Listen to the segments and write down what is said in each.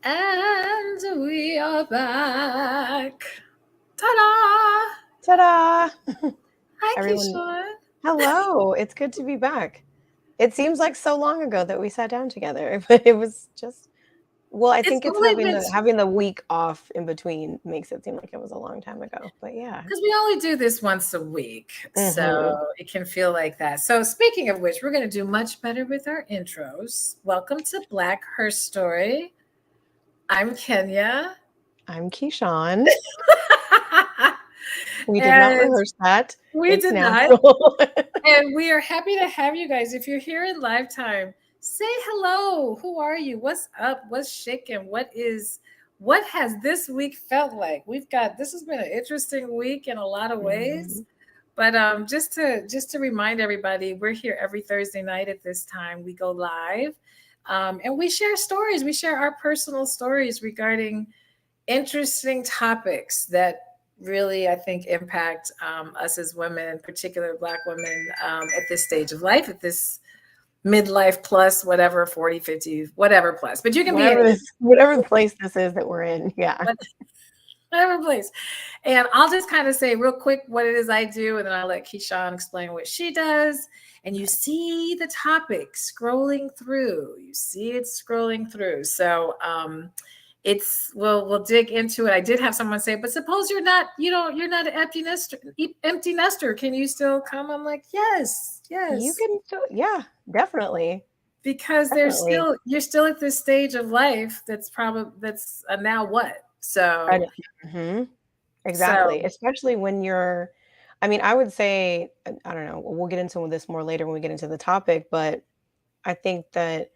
And we are back. Ta-da! Ta-da! Hi, Everyone, Keisha. hello. It's good to be back. It seems like so long ago that we sat down together, but it was just I It's think it's only having been the week off in between makes it seem like it was a long time ago. But yeah. because we only do this once a week, Mm-hmm. so it can feel like that. So, speaking of which, we're going to do much better with our intros. Welcome to Black HERStory. I'm Kenya. I'm Keyshawn. We did not And rehearse that. we It's did not. natural. And we are happy to have you guys. If you're here in lifetime, say hello. Who are you? What's up? What's shaking? What has this week felt like? This has been an interesting week in a lot of ways. Mhm. But just to remind everybody, we're here every Thursday night at this time. We go live, and we share stories. We share our personal stories regarding interesting topics that really, I think, impact us as women, in particular Black women, at this stage of life, at this midlife plus, whatever, 40, 50, whatever plus. But you can be any Whatever the place this is that we're in. Yeah. whatever place. And I'll just kind of say real quick what it is I do, and then I'll let Keyshawn explain what she does. And you see the topic scrolling through. You see it scrolling through. So we'll dig into it. I did have someone say, but suppose you're not an empty nester. Can you still come? I'm like, yes, You yes. can still, yeah, definitely. Because Definitely. you're still at this stage of life that's a now what. So Mhm. Exactly, so especially when I mean, I would say, I don't know, we'll get into this more later when we get into the topic, but I think that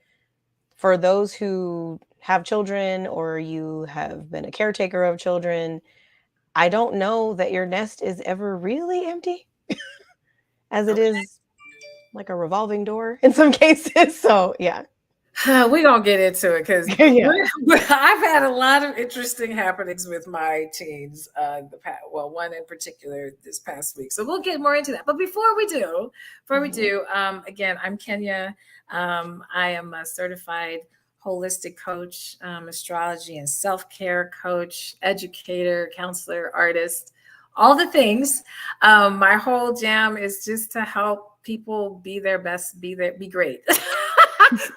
for those who have children or you have been a caretaker of children, I don't know that your nest is ever really empty as it okay. is like a revolving door in some cases. So, yeah. We're gonna get into it because Yeah. I've had a lot of interesting happenings with my teens. One in particular this past week. So we'll get more into that. But Mhm. again, I'm Kenya. I am a certified holistic coach, astrology and self care coach, educator, counselor, artist, all the things. My whole jam is just to help people be their best, be great.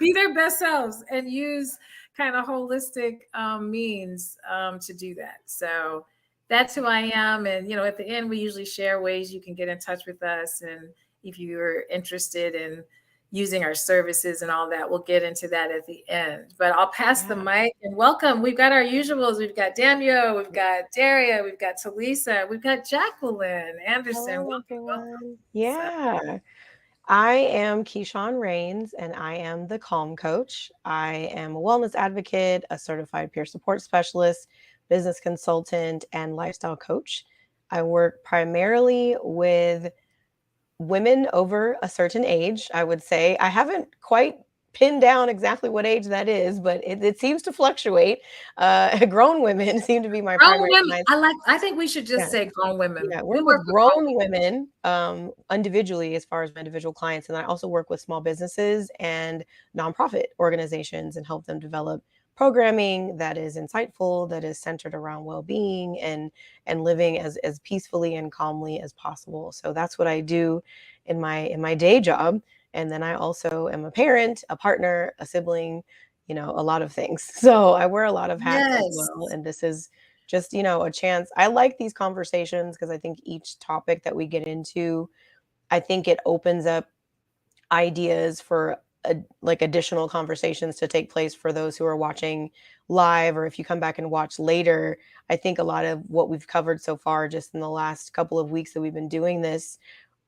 Be their best selves and use kind of holistic means to do that. So that's who I am. And, at the end, we usually share ways you can get in touch with us. And if you're interested in using our services and all that, we'll get into that at the end. But I'll pass the Yeah. mic and welcome. We've got our usuals. We've got Damio, we've got Daria, we've got Talisa, we've got Jacqueline Anderson. Hello, Welcome, welcome. everyone. So, Yeah. I am Keyshawn Rains, and I am the Calm Coach. I am a wellness advocate, a certified peer support specialist, business consultant, and lifestyle coach. I work primarily with women over a certain age, I would say. I haven't quite pinned down exactly what age that is, but it seems to fluctuate. Grown women seem to be my grown primary women. clients. I think we should Yeah. just say grown women. Yeah, I We work work with with grown grown women. women, individually as far as my individual clients, and I also work with small businesses and nonprofit organizations and help them develop programming that is insightful, that is centered around well-being and living as peacefully and calmly as possible. So that's what I do in my day job, and then I also am a parent, a partner, a sibling, a lot of things. So I wear a lot of hats as Yes. well, and this is just a chance. I like these conversations because I think each topic that we get into, I think it opens up ideas for like additional conversations to take place for those who are watching live, or if you come back and watch later. I think a lot of what we've covered so far just in the last couple of weeks that we've been doing this,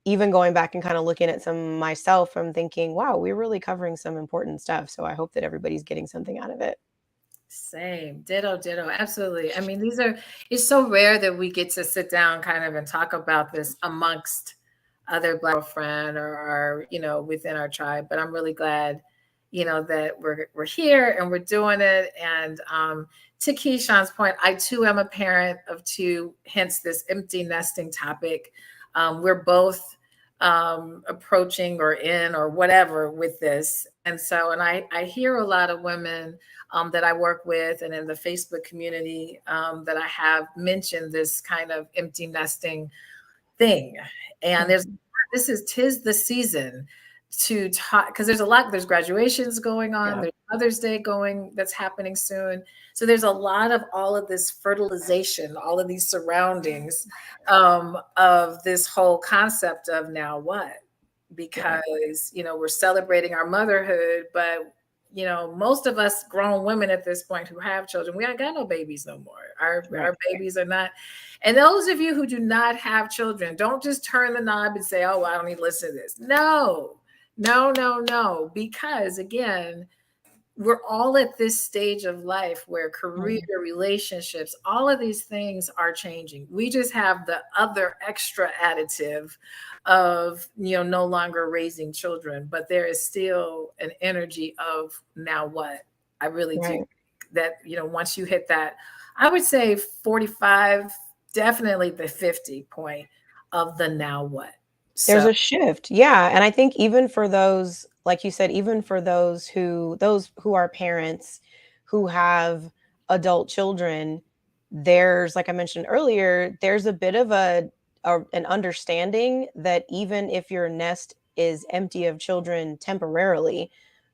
even going back and kind of looking at some myself, I'm thinking, wow, we're really covering some important stuff. So I hope that everybody's getting something out of it. Same. Ditto, ditto. Absolutely. I mean, it's so rare that we get to sit down kind of and talk about this amongst other Black friend or within our tribe. But I'm really glad, that we're here and we're doing it. And to Keyshawn's point, I too am a parent of two, hence this empty nesting topic. We're both approaching or in or whatever with this. And so, and I hear a lot of women that I work with and in the Facebook community that I have mentioned this kind of empty nesting thing. And there's Mhm. tis the season to talk, because there's graduations going on, Yeah. there's Mother's Day going that's happening soon. So there's a lot of all of this fertilization, all of these surroundings of this whole concept of now what? Yeah. Because we're celebrating our motherhood, but most of us grown women at this point who have children, we ain't got no babies no more. Right. Our babies are not. And those of you who do not have children, don't just turn the knob and say, oh, well, I don't need to listen to this. No, no, no, no. Because again, we're all at this stage of life where career, Mhm. relationships, all of these things are changing. We just have the other extra additive of no longer raising children, but there is still an energy of now what. I really do Right. think that once you hit that, I would say 45, definitely the 50 point of the now what. There's So a shift. Yeah, and I think even for those, like you said, even for those who are parents who have adult children, there's, like I mentioned earlier, there's a bit of an understanding that even if your nest is empty of children temporarily,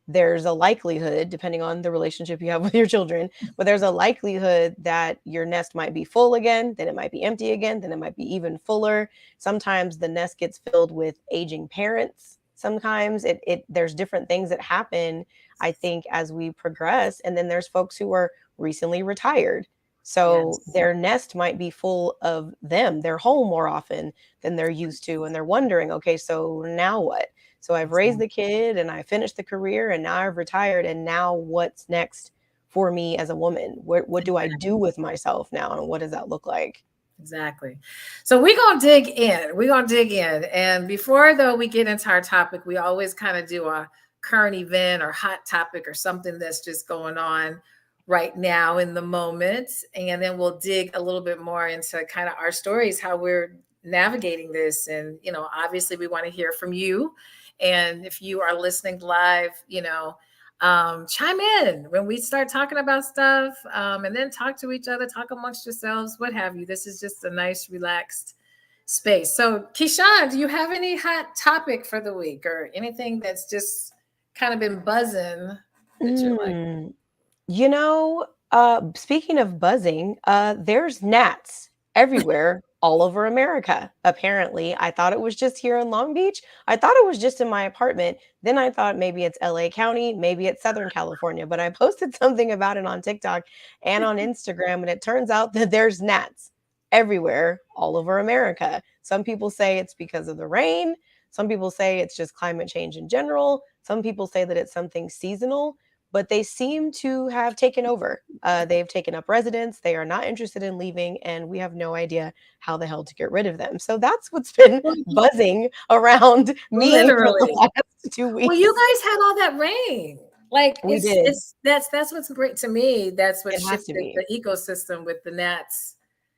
there's a likelihood, depending on the relationship you have with your children, but there's a likelihood that your nest might be full again, then it might be empty again, then it might be even fuller. Sometimes the nest gets filled with aging parents. Sometimes it there's different things that happen, I think, as we progress. And then there's folks who are recently retired. So yes, their nest might be full of them. They're home more often than they're used to. And they're wondering, okay, so now what? So I've raised exactly. the kid and I finished the career and now I've retired. And now what's next for me as a woman? What do I do with myself now? And what does that look like? Exactly. So we're gonna dig in. We're gonna dig in. And before though we get into our topic, we always kind of do a current event or hot topic or something that's just going on right now in the moment. And then we'll dig a little bit more into kind of our stories, how we're navigating this. And obviously we want to hear from you. And if you are listening live, chime in when we start talking about stuff, and then talk to each other, talk amongst yourselves, what have you. This is just a nice, relaxed space. So, Keyshawn, do you have any hot topic for the week or anything that's just kind of been buzzing that you're like, Mm. Speaking of buzzing, there's gnats everywhere all over America. Apparently, I thought it was just here in Long Beach. I thought it was just in my apartment. Then I thought maybe it's LA County, maybe it's Southern California. But I posted something about it on TikTok and on Instagram, and it turns out that there's gnats everywhere all over America. Some people say it's because of the rain. Some people say it's just climate change in general. Some people say that it's something seasonal, but they seem to have taken over. They've taken up residence. They are not interested in leaving, and we have no idea how the hell to get rid of them. So that's what's been well, buzzing around me for the literally? last two Well, you weeks. guys had all that rain. Like We did. it's that's what's great to me. That's what It has to shifted be. the ecosystem with the gnats.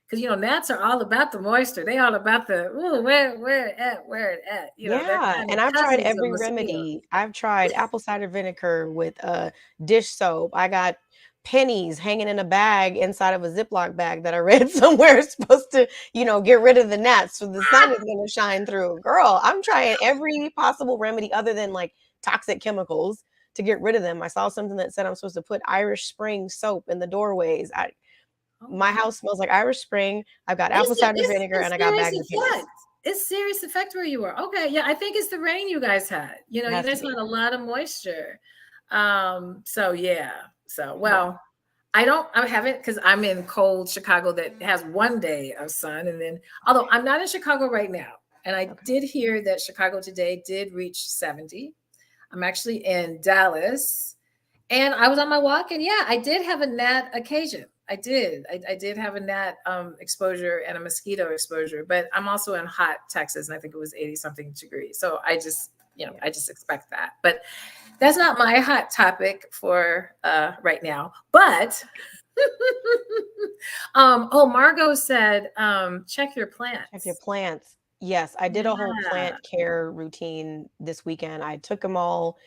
Because gnats are all about the moisture. They all about the ooh, where it at. They're Yeah, kind of and I've tried cousins of every mosquitoes. remedy. I've tried apple cider vinegar with dish soap. I got pennies hanging in a bag inside of a Ziploc bag that I read somewhere is supposed to, get rid of the gnats so the sun is going to shine through. Girl, I'm trying every possible remedy other than like toxic chemicals to get rid of them. I saw something that said I'm supposed to put Irish Spring soap in the doorways. Oh My wow. house smells like Irish Spring. I've got apple It's cider vinegar and I got serious bags of effect. pennies. It's serious effect where you are. Okay, yeah, I think it's the rain you guys had. It You has to guys had be. a lot of moisture. So yeah. So Yeah. well, I haven't because I'm in cold Chicago that has one day of sun. And then although I'm not in Chicago right now, and I Okay. did hear that Chicago today did reach 70. I'm actually in Dallas. And I was on my walk, and yeah, I did have a gnat occasion. I did. I did have a gnat exposure and a mosquito exposure, but I'm also in hot Texas, and I think it was 80 something degrees. So Yeah. I just expect that. But that's not my hot topic for right now. But oh, Margot said, check your Check your plants. plants. Yes, I did a whole Yeah. plant care routine this weekend. I took them all.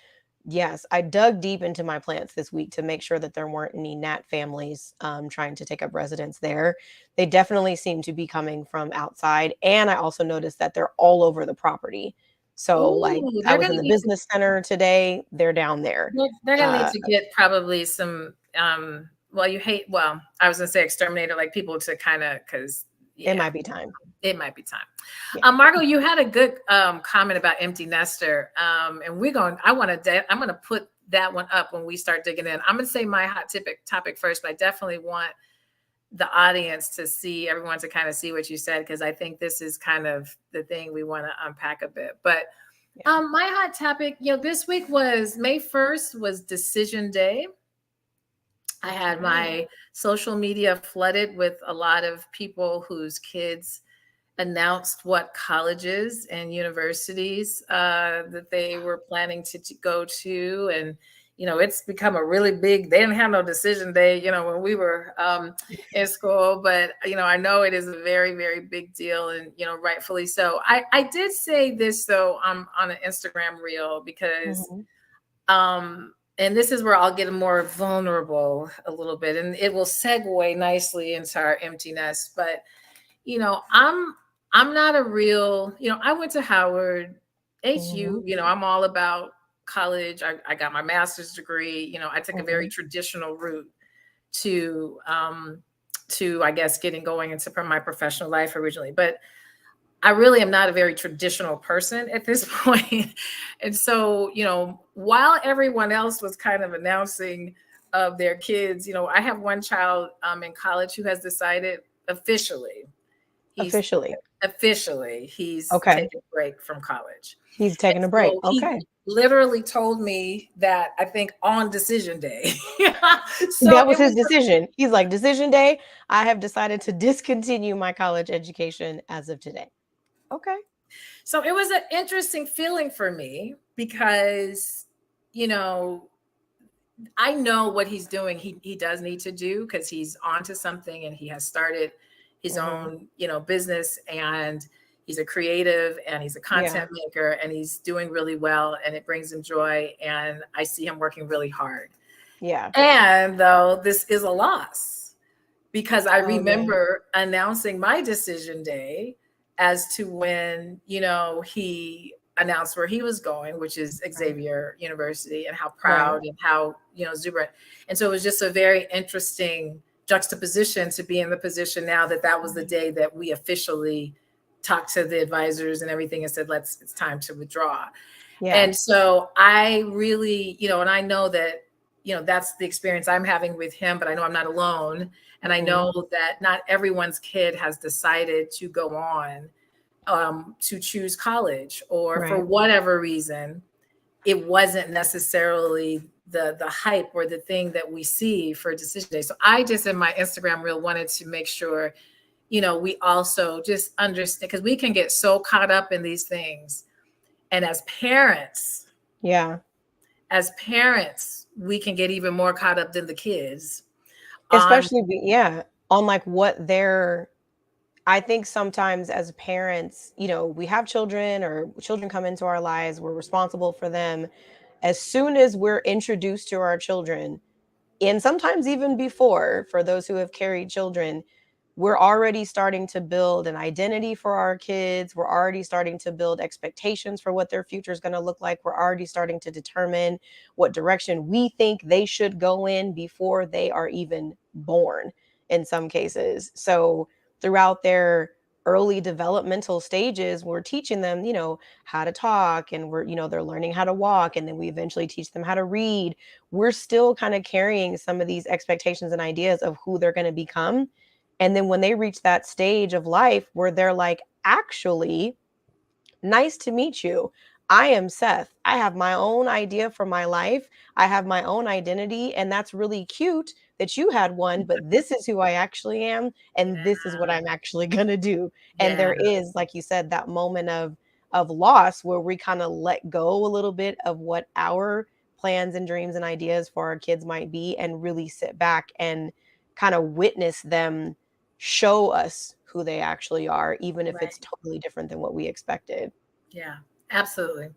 Yes, I dug deep into my plants this week to make sure that there weren't any gnat families trying to take up residence there. They definitely seem to be coming from outside. And I also noticed that they're all over the property. So, like, Ooh, I they're was gonna in the need to business center today, they're down there. they're gonna need Uh, to get probably some well, you hate well, I was gonna say exterminator, like people to kind of because it yeah, might be time. it might be time. Yeah. Margot, you had a good comment about empty nester, and I'm gonna put that one up when we start digging in. I'm gonna say my hot topic first, but I definitely want the audience to see everyone to kind of see what you said because I think this is kind of the thing we want to unpack a bit. But Yeah. my hot topic, this week was May 1st was decision day. I had Right. my social media flooded with a lot of people whose kids announced what colleges and universities that they were planning to go to. And, it's become a really big, they didn't have no decision day, when we were in school. But, I know it is a very, very big deal and, rightfully so. I did say this, though, on an Instagram reel because Mhm. and this is where I'll get more vulnerable a little bit, and it will segue nicely into our empty nest. But I'm not a real. I went to Howard, HU. Mhm. I'm all about college. I got my master's degree. I took a very Mhm. traditional route to I guess getting going into my professional life originally, but I really am not a very traditional person at this point. And so, while everyone else was kind of announcing of their kids, I have one child in college who has decided officially, he's Officially. he's Okay. taking a break from college. He's taking a And break. so he Okay. literally told me that I think on decision day. So That was it his was decision. He's like, "Decision day, I have decided to discontinue my college education as of today." Okay. So it was an interesting feeling for me because, you know, I know what he's doing. He does need to do because he's onto something and he has started his Mhm. own, business and he's a creative and he's a Yeah. content maker and he's doing really well and it brings him joy and I see him working really hard. Yeah. And though this is a loss because I Oh, yeah. remember announcing my decision day as to when, he announced where he was going, which is Right. Xavier University, and how Right. proud and how, exuberant. And so it was just a very interesting juxtaposition to be in the position now that that was the Right. day that we officially talked to the advisors and everything and said, it's time to withdraw. Yeah. And so I really, and I know that, that's the experience I'm having with him, but I know I'm not alone. And I Mhm. know that not everyone's kid has decided to go on to choose college or for Right. whatever reason, it wasn't necessarily the hype or the thing that we see for decision day. So I just in my Instagram reel wanted to make sure, we also just understand because we can get so caught up in these things. And Yeah. as parents, we can get even more caught up than the kids on Especially yeah, on, like, what they're I think sometimes as parents, we have children or children come into our lives, we're responsible for them. As soon as we're introduced to our children, and sometimes even before, for those who have carried children, we're already starting to build an identity for our kids. We're already starting to build expectations for what their future is going to look like. We're already starting to determine what direction we think they should go in before they are even born in some cases. So, throughout their early developmental stages, we're teaching them, how to talk, and they're learning how to walk, and then we eventually teach them how to read. We're still kind of carrying some of these expectations and ideas of who they're going to become. And then when they reach that stage of life where they're like, actually, nice to meet you. I am Seth. I have my own idea for my life. I have my own identity. And that's really cute that you had one, but this is who I actually am. And this is what I'm actually going to do. And yeah, there is, like you said, that moment of loss where we kind of let go a little bit of what our plans and dreams and ideas for our kids might be and really sit back and kind of witness them show us who they actually are, even if it's Right. totally different than what we expected. Yeah, absolutely.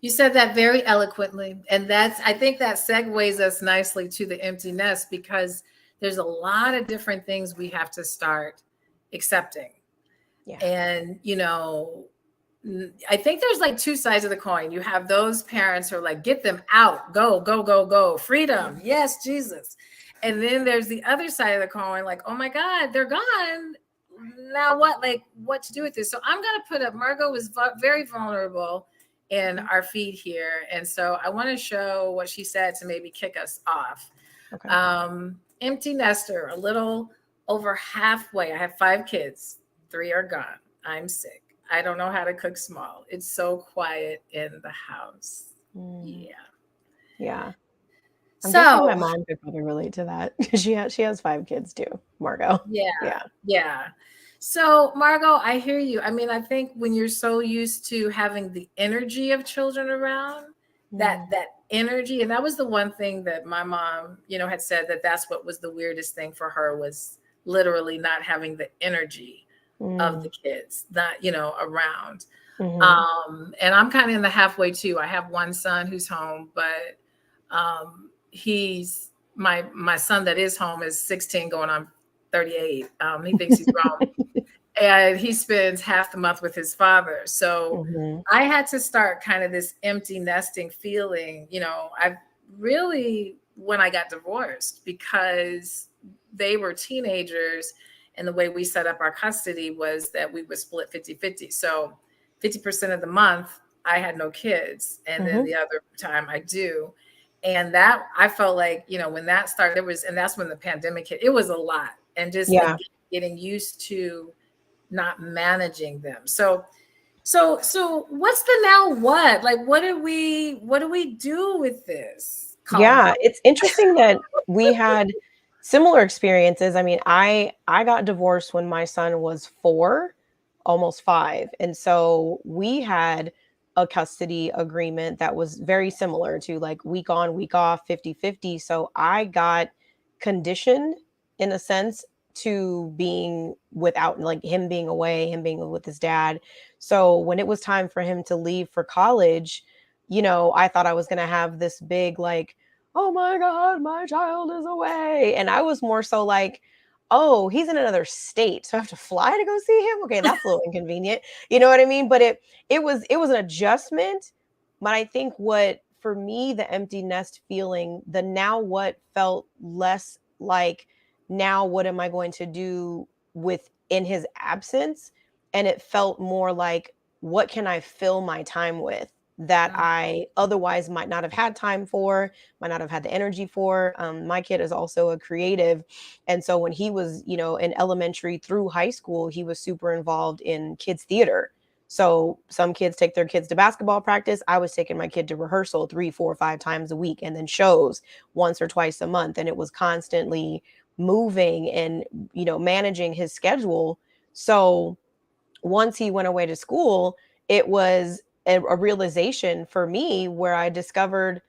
You said that very eloquently. And I think that segues us nicely to the empty nest, because there's a lot of different things we have to start accepting. Yeah. And, I think there's like two sides of the coin. You have those parents who are like, get them out, go, go, go, go, freedom. Yes, Jesus. And then there's the other side of the coin, like, oh my God, they're gone. Now what? Like, what to do with this? So I'm going to put up, Margot was very vulnerable in our feed here. And so I want to show what she said to maybe kick us off. Okay. Empty nester, a little over halfway. I have 5 kids, 3 are gone. I'm sick. I don't know how to cook small. It's so quiet in the house. Yeah. Yeah. I'm guessing my So, mom could probably relate to that. She has 5 kids too, Margot. yeah. Yeah. Yeah. So, Margot, I hear you. I mean, I think when you're so used to having the energy of children around, that energy, and that was the one thing that my mom, had said, that's what was the weirdest thing for her, was literally not having the energy of the kids, not, around. And I'm kind of in the halfway too. I have one son who's home, but he's my son that is home is 16 going on 38. He thinks he's grown. And he spends half the month with his father. So I had to start kind of this empty nesting feeling. I really, when I got divorced, because they were teenagers, and the way we set up our custody was that we would split 50-50. So 50% of the month I had no kids, and then the other time I do. And that, I felt like, when that started, and that's when the pandemic hit. It was a lot, and just Yeah. getting used to not managing them. So what's the now what? Like, what do we do with this? Yeah, Convo? it's interesting that we had similar experiences. I mean, I got divorced when my son was 4, almost 5. And so we had a custody agreement that was very similar to like week on, week off, 50-50. So I got conditioned in a sense to being without, like, him being away, him being with his dad. So when it was time for him to leave for college, I thought I was going to have this big, like, oh my God, my child is away. And I was more so like, oh, he's in another state, so I have to fly to go see him. Okay, that's a little inconvenient. You know what I mean? But it was an adjustment. But I think what, for me, the empty nest feeling, the now what felt less like, now what am I going to do with in his absence? And it felt more like, what can I fill my time with that I otherwise might not have had time for, might not have had the energy for. My kid is also a creative. And so when he was, in elementary through high school, he was super involved in kids theater. So some kids take their kids to basketball practice. I was taking my kid to rehearsal 3, 4, 5 times a week, and then shows once or twice a month. And it was constantly moving and, managing his schedule. So once he went away to school, it was a realization for me where I discovered,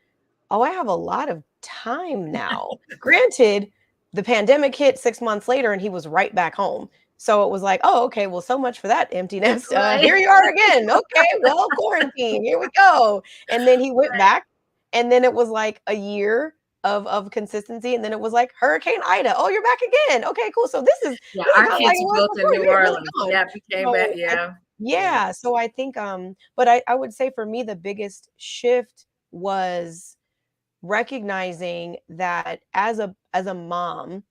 oh, I have a lot of time now. Granted, the pandemic hit 6 months later and he was right back home. So it was like, oh, okay, well, so much for that emptiness. Right. Here you are again. Okay, well, quarantine. Here we go. And then he went Right. back, and then it was like a year of consistency, and then it was like Hurricane Ida. Oh, you're back again. Okay, cool. So Yeah, this is our kind of like kids it are was both in before. New You were really Orleans. gone. Yeah, we came back. So Yeah. Yeah. yeah, so I think but I would say for me the biggest shift was recognizing that as a mom,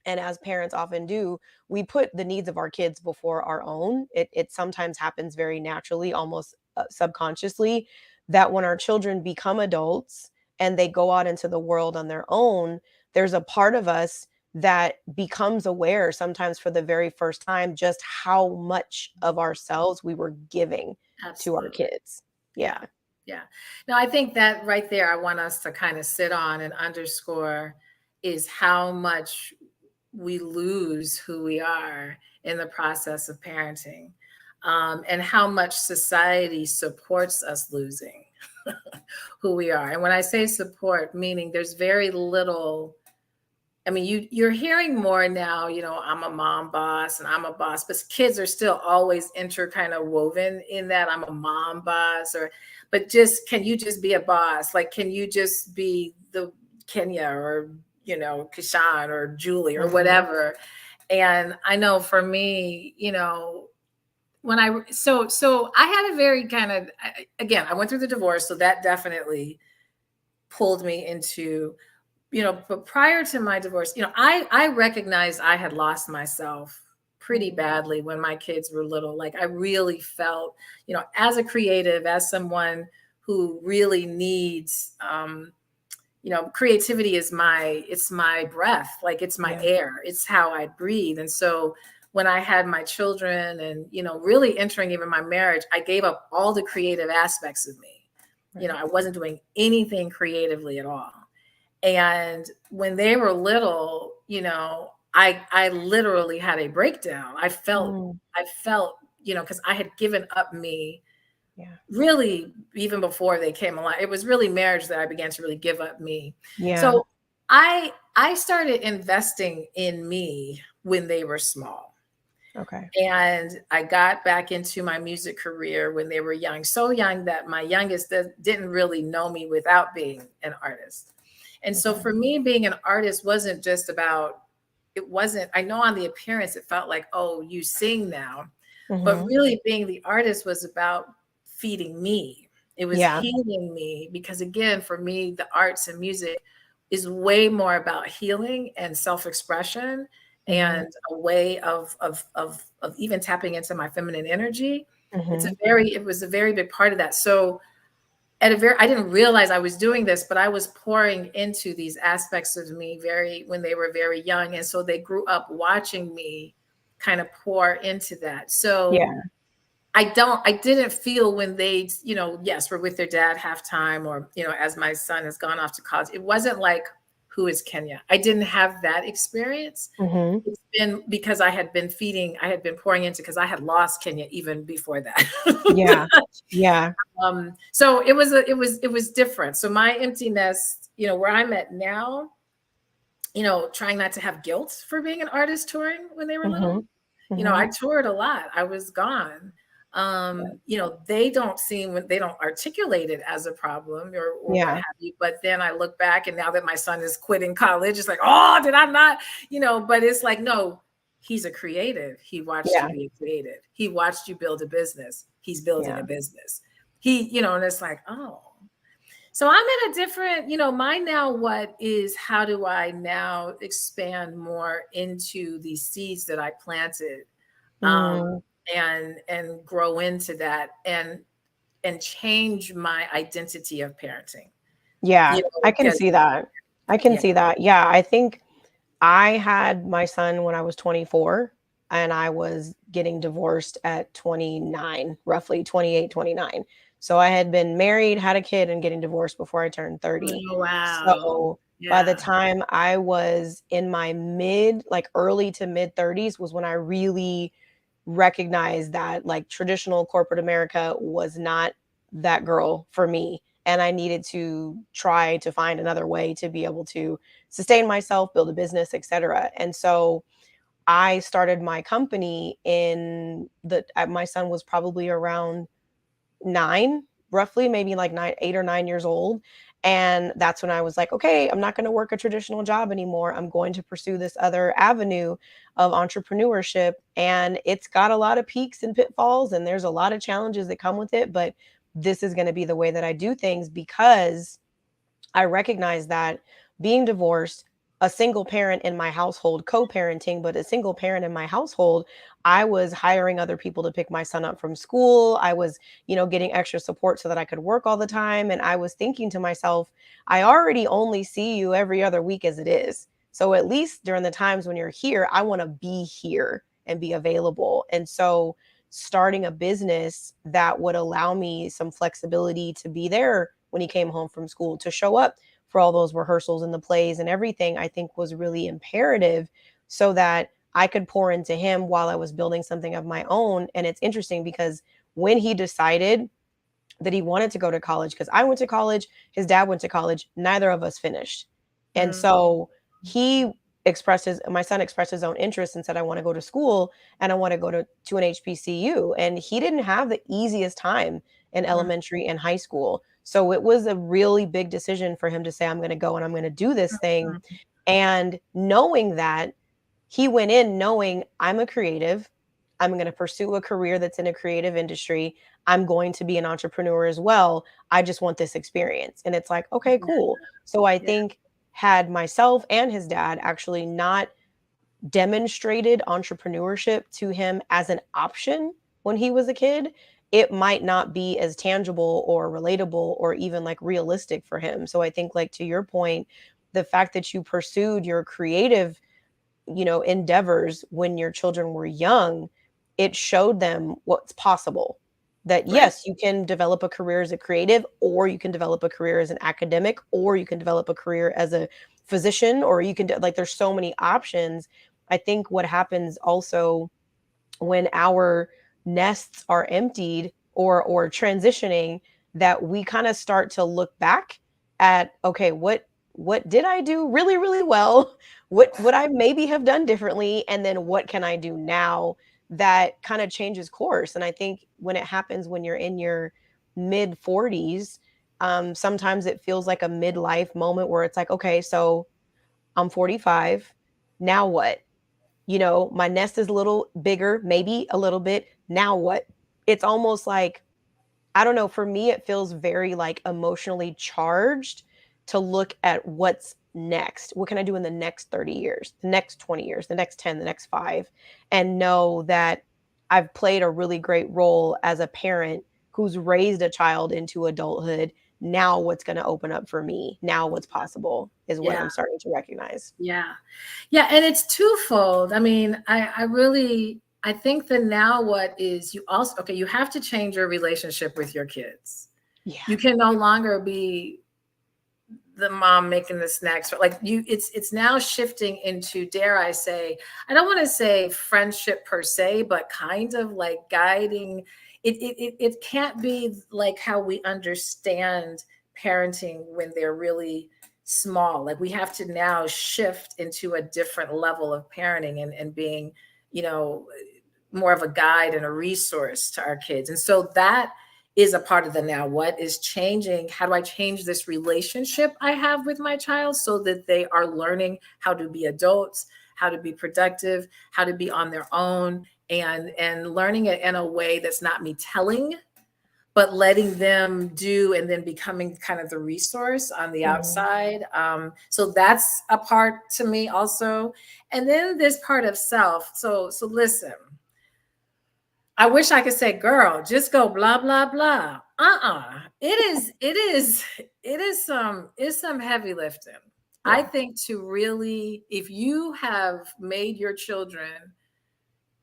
and as parents often do, we put the needs of our kids before our own. It sometimes happens very naturally, almost subconsciously, that when our children become adults and they go out into the world on their own, there's a part of us that becomes aware, sometimes for the very first time, just how much of ourselves we were giving to our Absolutely. kids. Yeah. Yeah. Yeah. No, I think that right there, I want us to kind of sit on and underscore is how much we lose who we are in the process of parenting, and how much society supports us losing who we are. And when I say support, meaning there's very little I mean, you're hearing more now, I'm a mom boss and I'm a boss, but kids are still always kind of woven in that I'm a mom boss, but just, can you just be a boss? Like, can you just be the Kenya, or, Kishan, or Julie, or Mhm. whatever? And I know for me, when so I had a very kind of, again, I went through the divorce, so that definitely pulled me into, but prior to my divorce, I recognized I had lost myself pretty Mm. badly when my kids were little. Like, I really felt, as a creative, as someone who really needs, creativity is it's my breath, like it's my Yeah. air, it's how I breathe. And so when I had my children and, really entering even my marriage, I gave up all the creative aspects of me. Right. I wasn't doing anything creatively at all. And when they were little, I literally had a breakdown. Mm. I felt, because I had given up me Yeah. really even before they came along. It was really marriage that I began to really give up me. Yeah. So I started investing in me when they were small. Okay. And I got back into my music career when they were young, so young that my youngest didn't really know me without being an artist. And so Okay. for me, being an artist wasn't just about, it wasn't, I know on the appearance, it felt like, oh, you sing now. But Mhm. really, being the artist was about feeding me. It was Yeah. healing me, because again, for me, the arts and music is way more about healing and self-expression, Mhm. and a way of even tapping into my feminine energy. Mhm. It was a very big part of that. So I didn't realize I was doing this, but I was pouring into these aspects of me when they were very young. And so they grew up watching me kind of pour into that. So Yeah. I didn't feel when they, yes, were with their dad halftime, or, as my son has gone off to college, it wasn't like, who is Kenya? I didn't have that experience. Mhm. It's been because I had been pouring into, because I had lost Kenya even before Yeah. that. Yeah. So it was different. So my empty nest, where I'm at now, trying not to have guilt for being an artist touring when they were little. Mhm. Mhm. I toured a lot. I was gone. They don't articulate it as a problem, or what Yeah. have you. But then I look back, and now that my son is quitting college, it's like, oh, did I not, but it's like, no, he's a creative. He watched you Yeah. be a creative. He watched you build a business. He's building a Yeah. business. And it's like, oh. So I'm in a different, my now what is, how do I now expand more into these seeds that I planted, um, Mm. and grow into that, and change my identity of parenting, Yeah. I can because see that. I can yeah. see that. Yeah, I think I had my son when I was 24, and I was getting divorced at 29, roughly 28, 29. So I had been married, had a kid, and getting divorced before I turned 30. Oh, wow. So by the Yeah. time I was in my early to mid 30s was when I really recognized that like traditional corporate America was not that girl for me. And I needed to try to find another way to be able to sustain myself, build a business, etc. And so I started my company my son was probably around 9, roughly, maybe like 9, 8 or 9 years old. And that's when I was like, okay, I'm not going to work a traditional job anymore. I'm going to pursue this other avenue of entrepreneurship. And it's got a lot of peaks and pitfalls, and there's a lot of challenges that come with it. But this is going to be the way that I do things because I recognize that being divorced, a single parent in my household, co-parenting, but a single parent in my household, I was hiring other people to pick my son up from school. I was, getting extra support so that I could work all the time. And I was thinking to myself, I already only see you every other week as it is. So at least during the times when you're here, I want to be here and be available. And so starting a business that would allow me some flexibility to be there when he came home from school, to show up for all those rehearsals and the plays and everything, I think was really imperative so that I could pour into him while I was building something of my own. And it's interesting because when he decided that he wanted to go to college, because I went to college, his dad went to college, neither of us finished. And Mm. so he my son expressed his own interest and said, I want to go to school and I want to go to an HBCU. And he didn't have the easiest time in Mm, elementary and high school. So it was a really big decision for him to say, I'm going to go and I'm going to do this thing. mm, And knowing that, he went in knowing I'm a creative. I'm going to pursue a career that's in a creative industry. I'm going to be an entrepreneur as well. I just want this experience. And it's like, okay, yeah, cool. So I yeah, think had myself and his dad actually not demonstrated entrepreneurship to him as an option when he was a kid, it might not be as tangible or relatable or even like realistic for him. So I think, like, to your point, the fact that you pursued your creative, endeavors when your children were young, it showed them what's possible. That right, yes, you can develop a career as a creative, or you can develop a career as an academic, or you can develop a career as a physician, or you can like, there's so many options. I think what happens also when our nests are emptied or transitioning, that we kind of start to look back at, okay, what did I do really really well, what would I maybe have done differently, and then what can I do now that kind of changes course. And I think when it happens when you're in your mid 40s, sometimes it feels like a midlife moment where it's like, okay, so I'm 45, now what? My nest is a little bigger, maybe a little bit. Now what? It's almost like, I don't know, for me, it feels very like emotionally charged to look at what's next. What can I do in the next 30 years, the next 20 years, the next 10, the next 5, and know that I've played a really great role as a parent who's raised a child into adulthood. Now, what's going to open up for me? Now, what's possible is what yeah, I'm starting to recognize. yeah, yeah. And it's twofold. I mean, I really, I think the now what is you also, okay, you have to change your relationship with your kids. Yeah. You can no longer be the mom making the snacks, but like you, it's now shifting into, dare I say, I don't want to say friendship per se, but kind of like guiding. It can't be like how we understand parenting when they're really small. Like we have to now shift into a different level of parenting and being, you know, more of a guide and a resource to our kids. And so that is a part of the now what is changing. How do I change this relationship I have with my child so that they are learning how to be adults, how to be productive, how to be on their own, and learning it in a way that's not me telling, but letting them do and then becoming kind of the resource on the Mhm. outside. So that's a part to me also. And then this part of self. So listen, I wish I could say, girl, just go blah blah blah. It's some heavy lifting. I Yeah. think to really, if you have made your children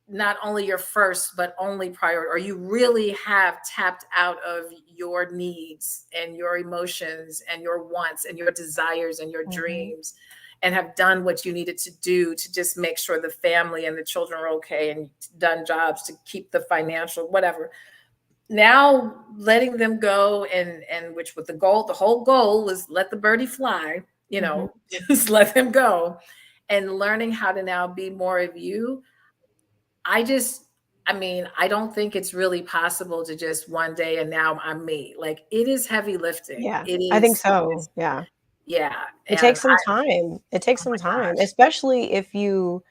not only your first but only priority, or you really have tapped out of your needs and your emotions and your wants and your desires and your Mhm. dreams, and have done what you needed to do to just make sure the family and the children are okay, and done jobs to keep the financial whatever, now letting them go, and which with the whole goal is let the birdie fly, Mhm. just let them go, and learning how to now be more of you. I just, I mean, I don't think it's really possible to just one day and now I'm me. Like it is heavy lifting. Yeah, I think It so, is, yeah. yeah. It And takes some I, time. It takes oh some my time, gosh. especially if you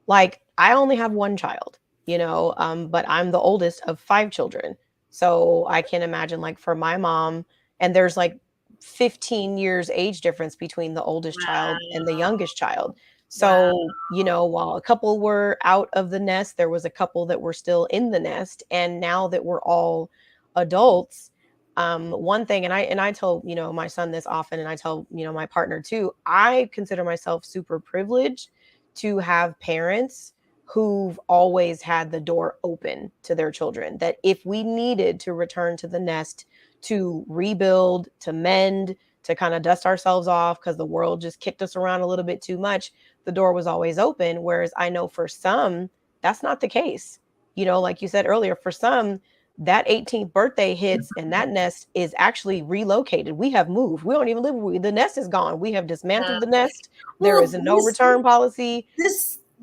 like, I only have 1 child, but I'm the oldest of 5 children. So, I can imagine, like, for my mom, and there's, like, 15 years age difference between the oldest child and the Wow. youngest child. Wow. So, while a couple were out of the nest, there was a couple that were still in the nest, and now that we're all adults, one thing, and I tell, my son this often, and I tell, my partner too, I consider myself super privileged to have parents who've always had the door open to their children. That if we needed to return to the nest to rebuild, to mend, to kind of dust ourselves off because the world just kicked us around a little bit too much, the door was always open. Whereas I know for some, that's not the case. Like you said earlier, for some, that 18th birthday hits and that nest is actually relocated. We have moved. We don't even live where the nest is gone. We have dismantled the nest. There is Well, a no return policy.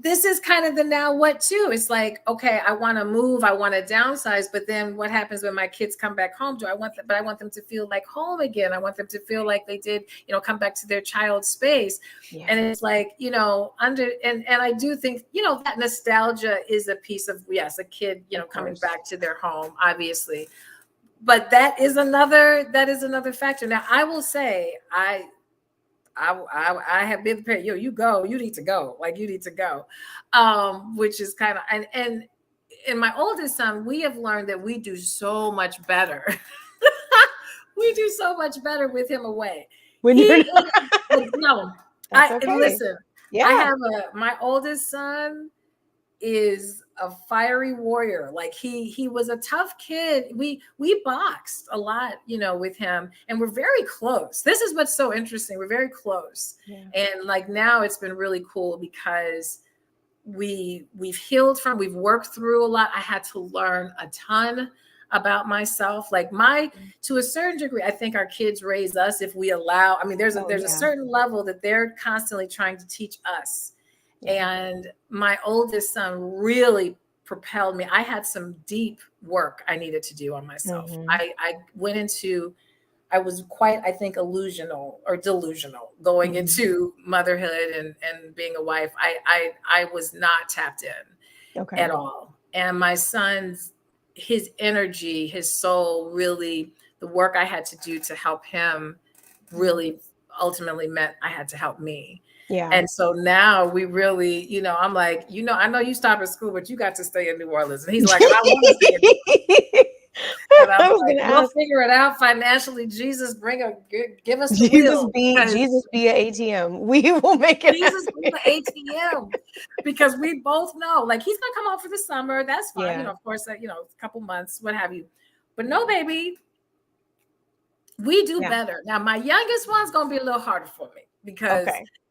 this is kind of the now what too. It's like, okay, I want to move, I want to downsize, but then what happens when my kids come back home? Do I want them, but I want them to feel like home again. I want them to feel like they did, come back to their child space. Yeah. And it's like, and I do think, that nostalgia is a piece of, yes, a kid, coming back to their home, obviously. But that is another factor. Now, I will say, I have been prepared. You go. You need to go. Like, you need to go, which is kind of and in my oldest son, we have learned that we do so much better. We do so much better with him away. When you're no, okay. Listen. Yeah, I have my oldest son is a fiery warrior. Like he was a tough kid. We boxed a lot, with him, and we're very close. This is what's so interesting. We're very close. Yeah. And like now it's been really cool because we've we've worked through a lot. I had to learn a ton about myself. Like to a certain degree, I think our kids raise us if we allow. I mean, there's a certain level that they're constantly trying to teach us. And my oldest son really propelled me. I had some deep work I needed to do on myself. Mm-hmm. I was quite, I think, delusional going into motherhood and being a wife. I was not tapped in at all. And my son's, his energy, his soul, really, the work I had to do to help him really ultimately meant I had to help me. Yeah. And so now we really, I'm like, I know you stopped at school, but you got to stay in New Orleans. And he's like, I want to stay in New Orleans. And I'm like, we'll figure it out financially. Jesus, give us the Jesus be an ATM. We will make it. Jesus be the ATM, because we both know, like, he's gonna come home for the summer. That's fine. Yeah. Of course, a couple months, what have you. But no, baby, we do better. Now, my youngest one's gonna be a little harder for me because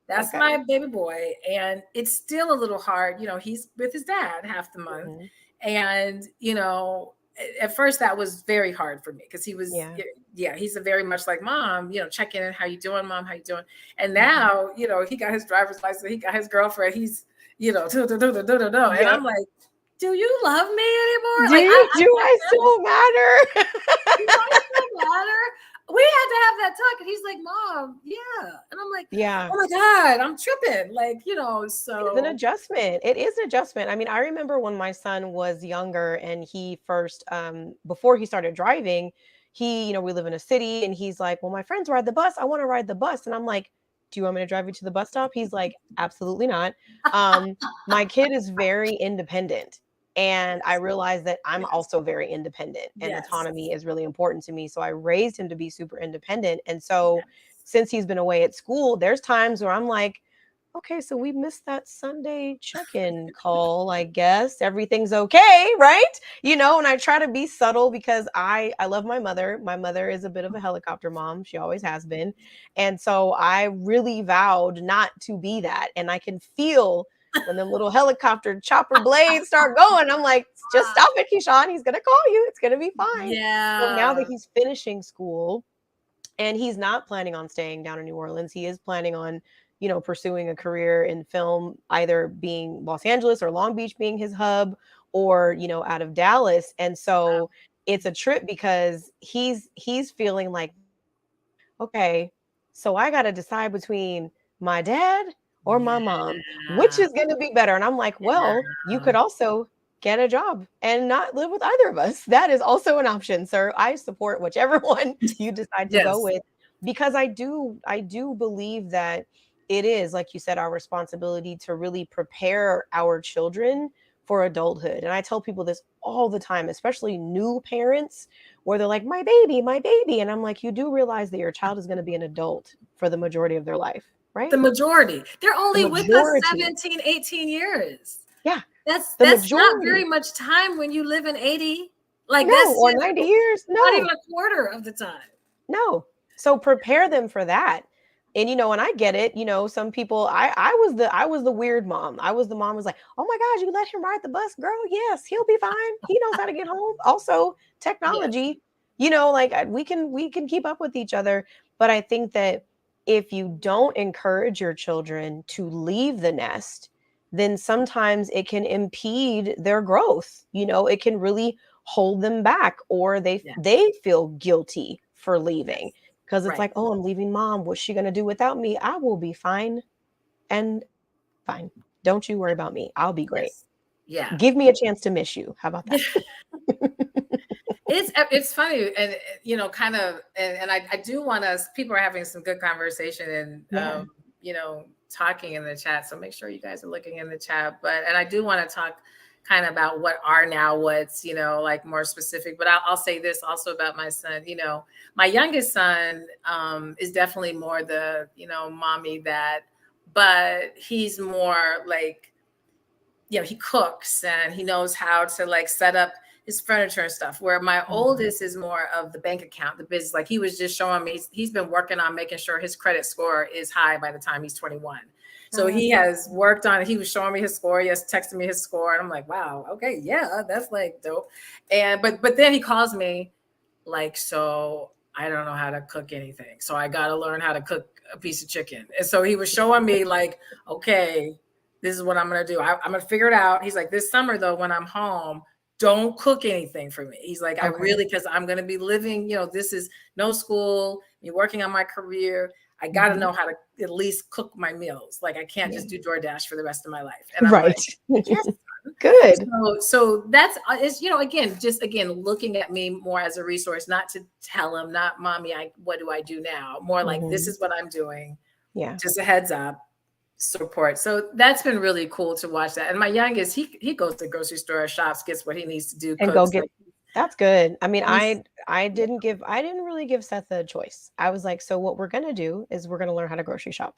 that's my baby boy, and it's still a little hard. He's with his dad half the month, and at first that was very hard for me because he was, he's a very much like, Mom, check in, how you doing, Mom, how you doing? And now, he got his driver's license, he got his girlfriend, he's, and I'm like, do you love me anymore? Do I still matter? Do I still matter? We had to have that talk. And he's like, Mom, yeah. And I'm like, oh my God, I'm tripping. Like, so. It's an adjustment. It is an adjustment. I mean, I remember when my son was younger and he first, before he started driving, we live in a city, and he's like, well, my friends ride the bus. I want to ride the bus. And I'm like, do you want me to drive you to the bus stop? He's like, absolutely not. My kid is very independent. And I realized that I'm also very independent, and autonomy is really important to me. So I raised him to be super independent. And so since he's been away at school, there's times where I'm like, okay, so we missed that Sunday check-in call. I guess everything's okay, right? And I try to be subtle because I love my mother. My mother is a bit of a helicopter mom. She always has been. And so I really vowed not to be that. And I can feel when the little helicopter chopper blades start going, I'm like, just stop it, Keyshawn. He's going to call you. It's going to be fine. Yeah. So now that he's finishing school and he's not planning on staying down in New Orleans, he is planning on, pursuing a career in film, either being Los Angeles or Long Beach being his hub, or, out of Dallas. And so it's a trip because he's feeling like, okay, so I got to decide between my dad or my mom, which is going to be better. And I'm like, well, you could also get a job and not live with either of us. That is also an option, sir. I support whichever one you decide to go with, because I do believe that it is, like you said, our responsibility to really prepare our children for adulthood. And I tell people this all the time, especially new parents, where they're like, my baby. And I'm like, you do realize that your child is going to be an adult for the majority of their life. Right? The majority. They're only with us 17, 18 years. Yeah. That's not very much time when you live in 80. Like, no, that's or 90 years. No. Not even a quarter of the time. No. So prepare them for that. And and I get it. Some people. I was the weird mom. I was the mom who's like, oh my gosh, you let him ride the bus, girl. Yes, he'll be fine. He knows how to get home. Also, Yes, technology. Like we can keep up with each other. But I think that if you don't encourage your children to leave the nest, then sometimes it can impede their growth. It can really hold them back, or they yes, they feel guilty for leaving yes. because it's Right. like, oh, I'm leaving mom. What's she going to do without me? I will be fine and fine. Don't you worry about me. I'll be great. Yes. Yeah. Give me a chance to miss you. How about that? It's funny, and kind of, and I do want us. People are having some good conversation and Yeah. talking in the chat. So make sure you guys are looking in the chat. And I do want to talk kind of about what are now what's like more specific. But I'll say this also about my son. My youngest son is definitely more the mommy that, but he's more like he cooks and he knows how to like set up his furniture and stuff. Where my Mhm. oldest is more of the bank account, the business. Like he was just showing me, he's been working on making sure his credit score is high by the time he's 21. So Oh, he that's has worked on it. He was showing me his score. He has texted me his score, and I'm like, wow, okay, yeah, that's like dope. And but then he calls me like, so I don't know how to cook anything. So I got to learn how to cook a piece of chicken. And so he was showing me like, okay, this is what I'm going to do. I'm going to figure it out. He's like, this summer though, when I'm home, don't cook anything for me. He's like, I okay. really, because I'm going to be living, this is no school, me working on my career. I got to Mhm. know how to at least cook my meals. Like I can't Yeah. just do DoorDash for the rest of my life. And I'm Right. like, yes. Good. So that's is again, just again looking at me more as a resource, not to tell him, not mommy, what do I do now? More like this Mhm. is what I'm doing. Yeah. Just a heads up, support. So that's been really cool to watch that. And my youngest, he goes to the grocery store, shops, gets what he needs to do, And go cooks. get Like That's good. I mean, he's yeah, I didn't really give Seth a choice. I was like, so what we're gonna do is we're gonna learn how to grocery shop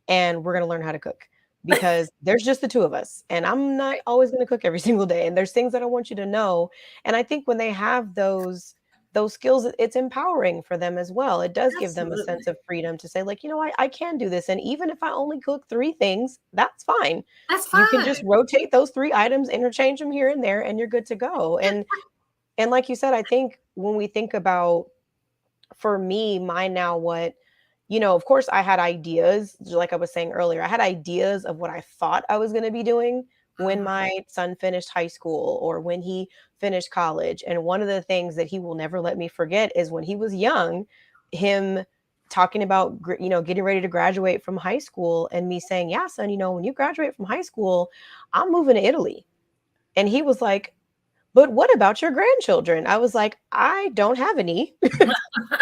and we're gonna learn how to cook because there's just the two of us. And I'm not right. always gonna cook every single day. And there's things that I want you to know. And I think when they have those skills, it's empowering for them as well. It does give them a sense Absolutely. of freedom to say, like, I can do this. And even if I only cook three things, that's fine. That's You can just fine. rotate those three items, interchange them here and there, and you're good to go. And like you said, I think when we think about, for me, my now what, of course I had ideas, like I was saying earlier, I had ideas of what I thought I was going to be doing when Mhm. my son finished high school or when he finished college. And one of the things that he will never let me forget is when he was young, him talking about, getting ready to graduate from high school and me saying, yeah, son, when you graduate from high school, I'm moving to Italy. And he was like, but what about your grandchildren? I was like, I don't have any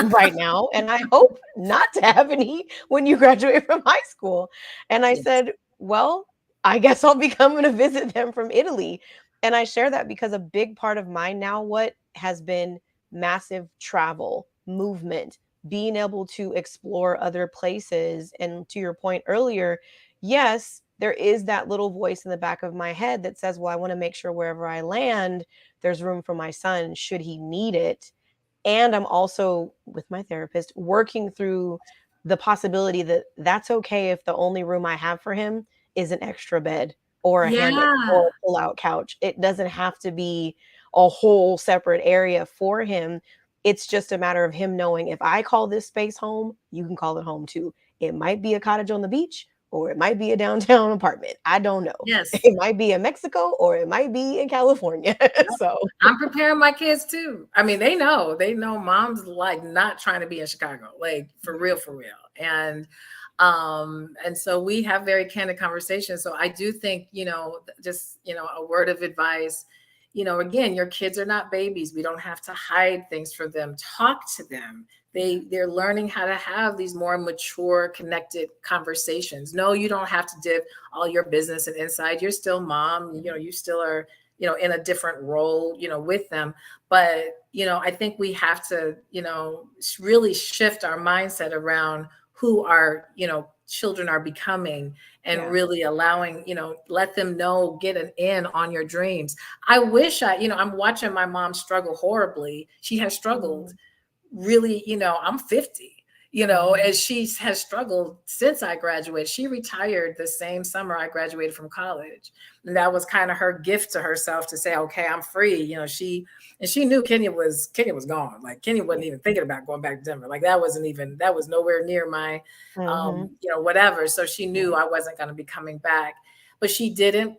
right now, and I hope not to have any when you graduate from high school. And I Yes. said, well, I guess I'll be coming to visit them from Italy. And I share that because a big part of my now what has been massive travel, movement, being able to explore other places. And to your point earlier, yes, there is that little voice in the back of my head that says, well, I want to make sure wherever I land, there's room for my son should he need it. And I'm also with my therapist working through the possibility that that's okay if the only room I have for him is an extra bed or a hammock or Yeah. a pull-out couch. It doesn't have to be a whole separate area for him. It's just a matter of him knowing if I call this space home, you can call it home too. It might be a cottage on the beach or it might be a downtown apartment. I don't know. Yes. It might be in Mexico or it might be in California. So, I'm preparing my kids too. I mean, they know mom's like not trying to be in Chicago, like for real, for real. And so we have very candid conversations. So I do think, just, a word of advice, again, your kids are not babies. We don't have to hide things from them. Talk to them. They're learning how to have these more mature, connected conversations. No, you don't have to dip all your business and inside. You're still mom, you still are in a different role, with them. But, I think we have to, really shift our mindset around who our, children are becoming and yeah. really allowing, let them know, get an in on your dreams. I wish I'm watching my mom struggle horribly. She has struggled Mm, really, I'm 50. as she has struggled since I graduated. She retired the same summer I graduated from college. And that was kind of her gift to herself to say, okay, I'm free. She knew Kenya was gone. Like Kenya wasn't even thinking about going back to Denver. Like that was nowhere near my, Mhm. whatever. So she knew I wasn't going to be coming back, but she didn't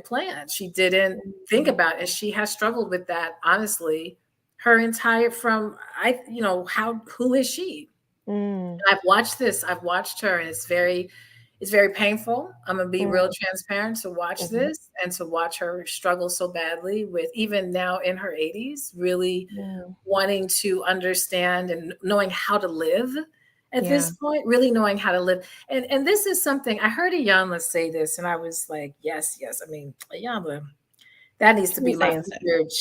plan. She didn't think Mhm. about it. She has struggled with that, honestly, her entire who is she? Mm. I've watched her, and it's very painful. I'm gonna be Mm. real transparent to watch Mhm. this and to watch her struggle so badly with, even now in her 80s, really Yeah. wanting to understand and knowing how to live at Yeah. this point, really knowing how to live. And this is something I heard Ayanla say this, and I was like, yes, yes. I mean, Ayanla, that needs to She be was my saying stuff. featured.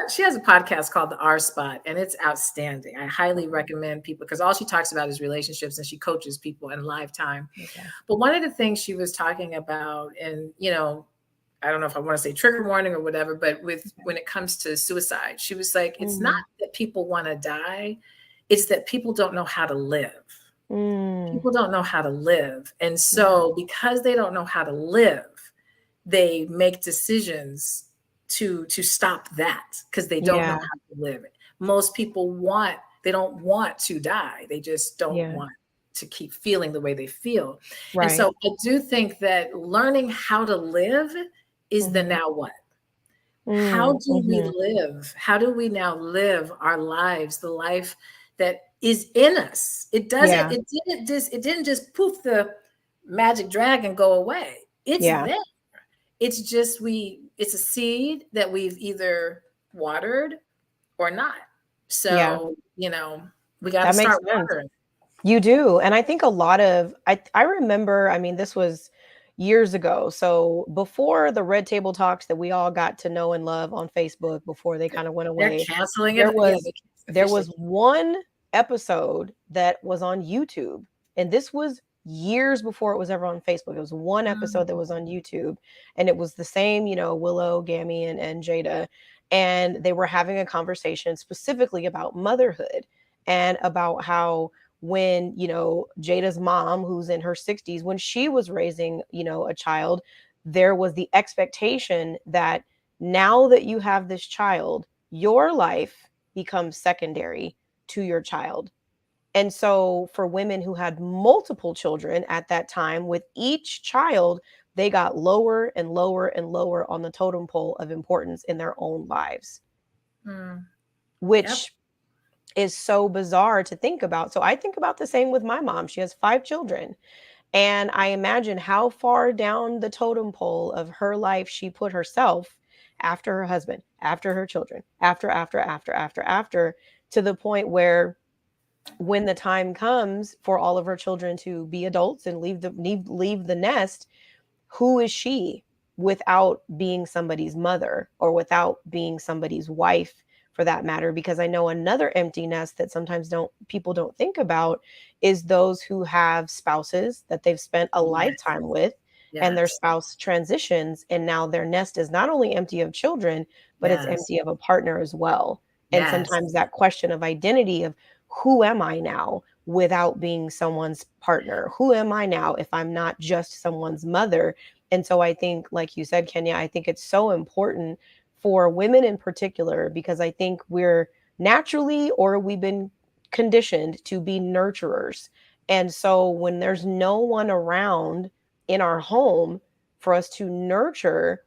She has a podcast called The R Spot, and it's outstanding. I highly recommend people, because all she talks about is relationships, and she coaches people in live time. Okay. But one of the things she was talking about, and I don't know if I want to say trigger warning or whatever, but when it comes to suicide, she was like, it's not Mhm. that people want to die, it's that people don't know how to live. Mm. People don't know how to live. And Yeah. so because they don't know how to live, they make decisions to stop that, because they don't know Yeah. how to live. Most people they don't want to die. They just don't Yeah. want to keep feeling the way they feel. And Right. so I do think that learning how to live is the Mhm. now what? How Mm. do we Mhm. live? How do we now live our lives, the life that is in us? Yeah. It didn't just poof, the magic dragon go away. It's Yeah. there. It's a seed that we've either watered or not. Yeah. So, we got to That makes start sense. watering. You do, and I think a lot of I remember, I mean, this was years ago, so before the red table talks that we all got to know and love on Facebook before they kinda went They're away, canceling it. there Yeah, was they there officially. was one episode that was on YouTube, and this was years before it was ever on Facebook. It was one episode that Mm, was on YouTube, and it was the same, Willow, Gammy, and Jada, and they were having a conversation specifically about motherhood and about how when, Jada's mom, who's in her 60s, when she was raising, a child, there was the expectation that now that you have this child, your life becomes secondary to your child. And so for women who had multiple children at that time, with each child, they got lower and lower and lower on the totem pole of importance in their own lives, mm, yep. which is so bizarre to think about. So I think about the same with my mom. She has 5 children, and I imagine how far down the totem pole of her life she put herself after her husband, after her children, after, to the point where when the time comes for all of her children to be adults and leave the nest, who is she without being somebody's mother or without being somebody's wife, for that matter? Because I know another empty nest that sometimes don't people don't think about is those who have spouses that they've spent a Yes. lifetime with, and their Yes. spouse transitions, and now their nest is not only empty of children, but it's Yes. empty of a partner as well. And Yes. sometimes that question of identity of who am I now without being someone's partner? Who am I now if I'm not just someone's mother? And so I think, like you said, Kenya, I think it's so important for women in particular, because I think we're naturally, or we've been conditioned to be nurturers. And so when there's no one around in our home for us to nurture,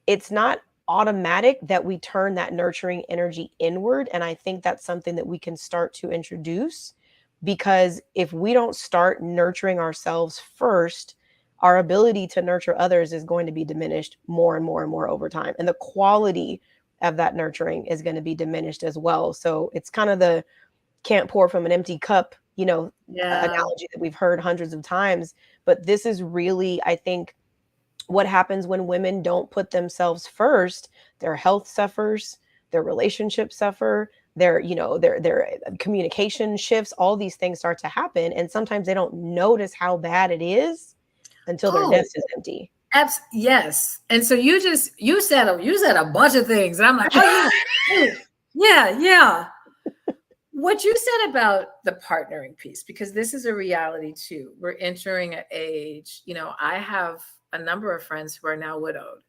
it's not automatic that we turn that nurturing energy inward. And I think that's something that we can start to introduce, because if we don't start nurturing ourselves first, our ability to nurture others is going to be diminished more and more and more over time. And the quality of that nurturing is going to be diminished as well. So it's kind of the can't pour from an empty cup, Yeah. analogy that we've heard hundreds of times. But this is really, I think, what happens when women don't put themselves first. Their health suffers, their relationships suffer, their communication shifts, all these things start to happen, and sometimes they don't notice how bad it is until their Oh, nest is empty. yes. And so you said a bunch of things, and I'm like, oh yeah, yeah, yeah. What you said about the partnering piece, because this is a reality too. We're entering an age, I have a number of friends who are now widowed.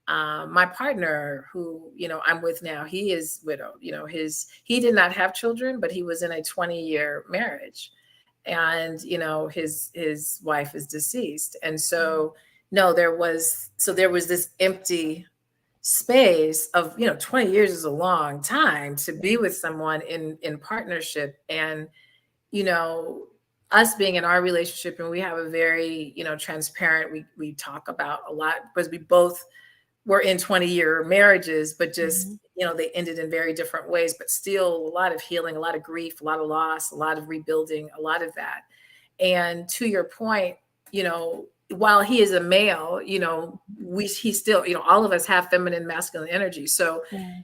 My partner, who I'm with now, he is widowed. He did not have children, but he was in a 20-year marriage, and his wife is deceased, and so no, there was this empty space of 20 years is a long time to be with someone in partnership. And you know us being in our relationship, and we have a very transparent, we talk about a lot because we both were in 20-year marriages, but just Mhm. they ended in very different ways, but still a lot of healing, a lot of grief, a lot of loss, a lot of rebuilding, a lot of that. And to your point, while he is a male, he still, all of us have feminine, masculine energy. So,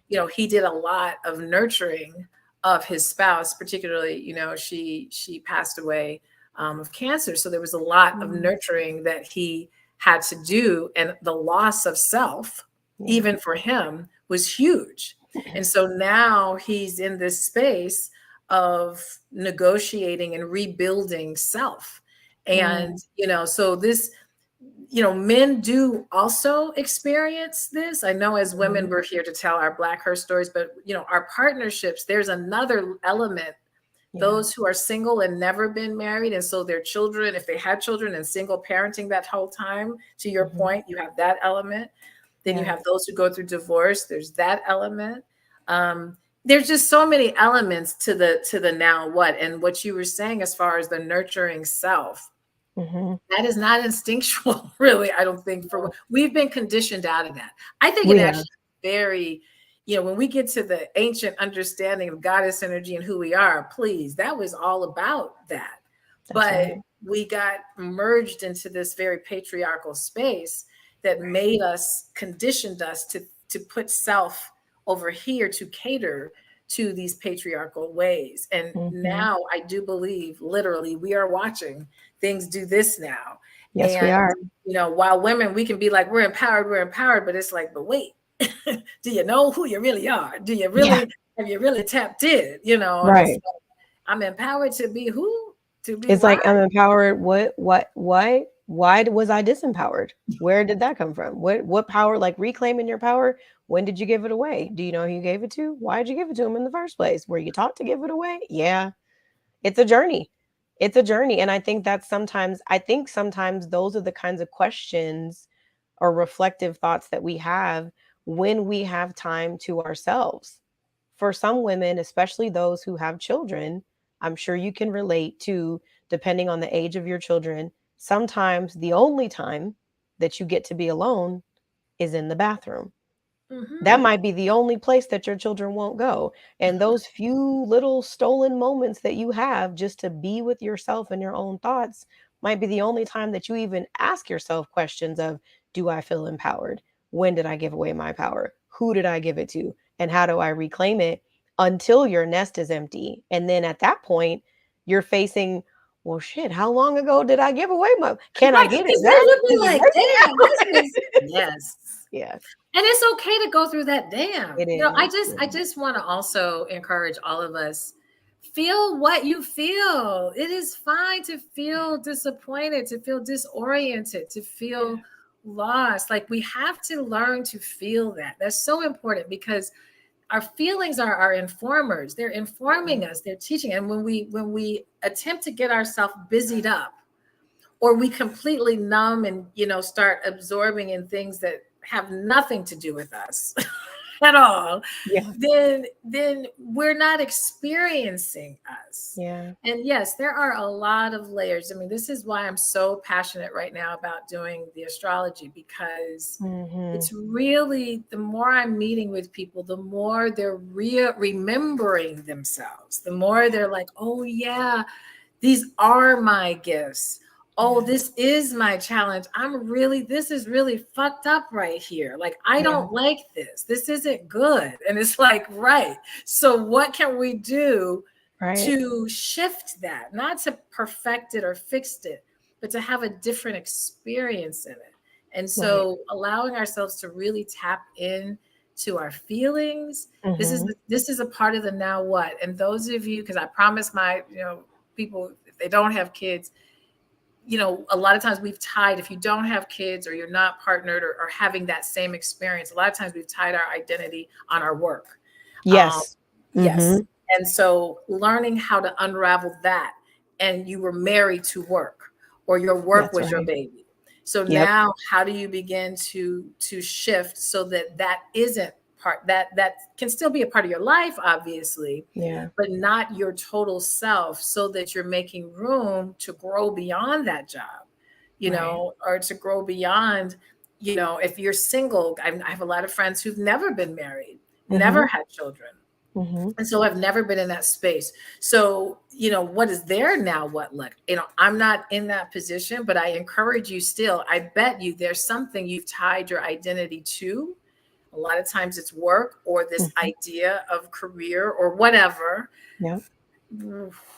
Yeah. he did a lot of nurturing of his spouse, particularly, she passed away of cancer. So there was a lot of Mm. nurturing that he had to do. And the loss of self, Yeah. even for him, was huge. And so now he's in this space of negotiating and rebuilding self. And, Mm. so this, men do also experience this. I know as women, Mhm. we're here to tell our Black her stories, but, our partnerships, there's another element. Yeah. Those who are single and never been married, and so their children, if they had children and single parenting that whole time, to your Mhm. point, you have that element. Then you Yeah. have those who go through divorce. There's that element. There's just so many elements to the now what, and what you were saying as far as the nurturing self. Mhm. That is not instinctual, really. I don't think we've been conditioned out of that. I think it We have. actually very, when we get to the ancient understanding of goddess energy and who we are, please, that was all about that. That's But right. we got merged into this very patriarchal space that made us, conditioned us to put self over here to cater to these patriarchal ways. And Mhm. now I do believe, literally, we are watching things do this now. Yes, we And, are. while women, we can be like, we're empowered, but it's like, but wait, do you know who you really are? Do you Yeah. really, have you really tapped in? And it's Right. like, I'm empowered to be who? To be It's why? like I'm empowered. Why was I disempowered? Where did that come from? What power, like reclaiming your power? When did you give it away? Do you know who you gave it to? Why did you give it to him in the first place? Were you taught to give it away? Yeah. It's a journey. It's a journey. And I think sometimes those are the kinds of questions or reflective thoughts that we have when we have time to ourselves. For some women, especially those who have children, I'm sure you can relate to, depending on the age of your children, sometimes the only time that you get to be alone is in the bathroom. That Hmm. might be the only place that your children won't go. And those few little stolen moments that you have just to be with yourself and your own thoughts might be the only time that you even ask yourself questions of, do I feel empowered? When did I give away my power? Who did I give it to? And how do I reclaim it, until your nest is empty? And then at that point, you're facing, well, shit, how long ago did I give away my, can I Right. get Because it then back? you'll be Is it like, worth damn, this it was, now? yes. Yeah, And it's okay to go through that damn. it is. I just want to also encourage all of us, feel what you feel. It is fine to feel disappointed, to feel disoriented, to Yeah. feel lost. Like, we have to learn to feel that. That's so important, because our feelings are our informers. They're informing us, they're teaching. And when we attempt to get ourselves busied up, or we completely numb and start absorbing in things that have nothing to do with us at all, Yeah. then we're not experiencing us. Yeah. And yes, there are a lot of layers. I mean, this is why I'm so passionate right now about doing the astrology, because Mhm. it's really, the more I'm meeting with people, the more they're remembering themselves, the more they're like, oh yeah, these are my gifts. Oh, Yeah. this is my challenge. This is really fucked up right here. Like, I Yeah. don't like this. This isn't good. And it's like, right. So, what can we do Right. to shift that? Not to perfect it or fix it, but to have a different experience in it. And Right. so, allowing ourselves to really tap in to our feelings. Mhm. This is a part of the now what. And those of you, because I promise my, people, if they don't have kids, a lot of times we've tied, if you don't have kids or you're not partnered or having that same experience, a lot of times we've tied our identity on our work. Um, Yes. yes. Mhm. And so learning how to unravel that, and you were married to work, or your work That's was your right. baby. So Yep. now how do you begin to shift so that that isn't part, that can still be a part of your life, obviously, Yeah. but not your total self, so that you're making room to grow beyond that job, Right. or to grow beyond, if you're single. I have a lot of friends who've never been married, never Mhm. had children. Mhm. And so I've never been in that space. So, what is there now? What look, I'm not in that position, but I encourage you still. I bet you there's something you've tied your identity to. A lot of times it's work or this Mhm. idea of career or whatever. Yep.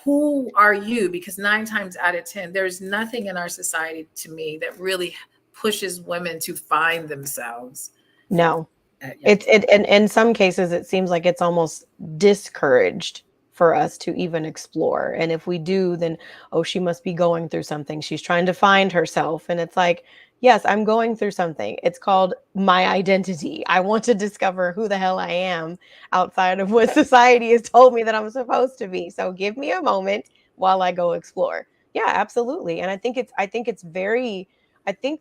Who are you? Because 9 times out of 10, there's nothing in our society, to me, that really pushes women to find themselves No. at young It's age. it and in some cases, it seems like it's almost discouraged for us to even explore, and if we do, then, "Oh, she must be going through something. She's trying to find herself," and it's like, "Yes, I'm going through something. It's called my identity. I want to discover who the hell I am outside of what society has told me that I'm supposed to be, so give me a moment while I go explore." Yeah, absolutely, and I think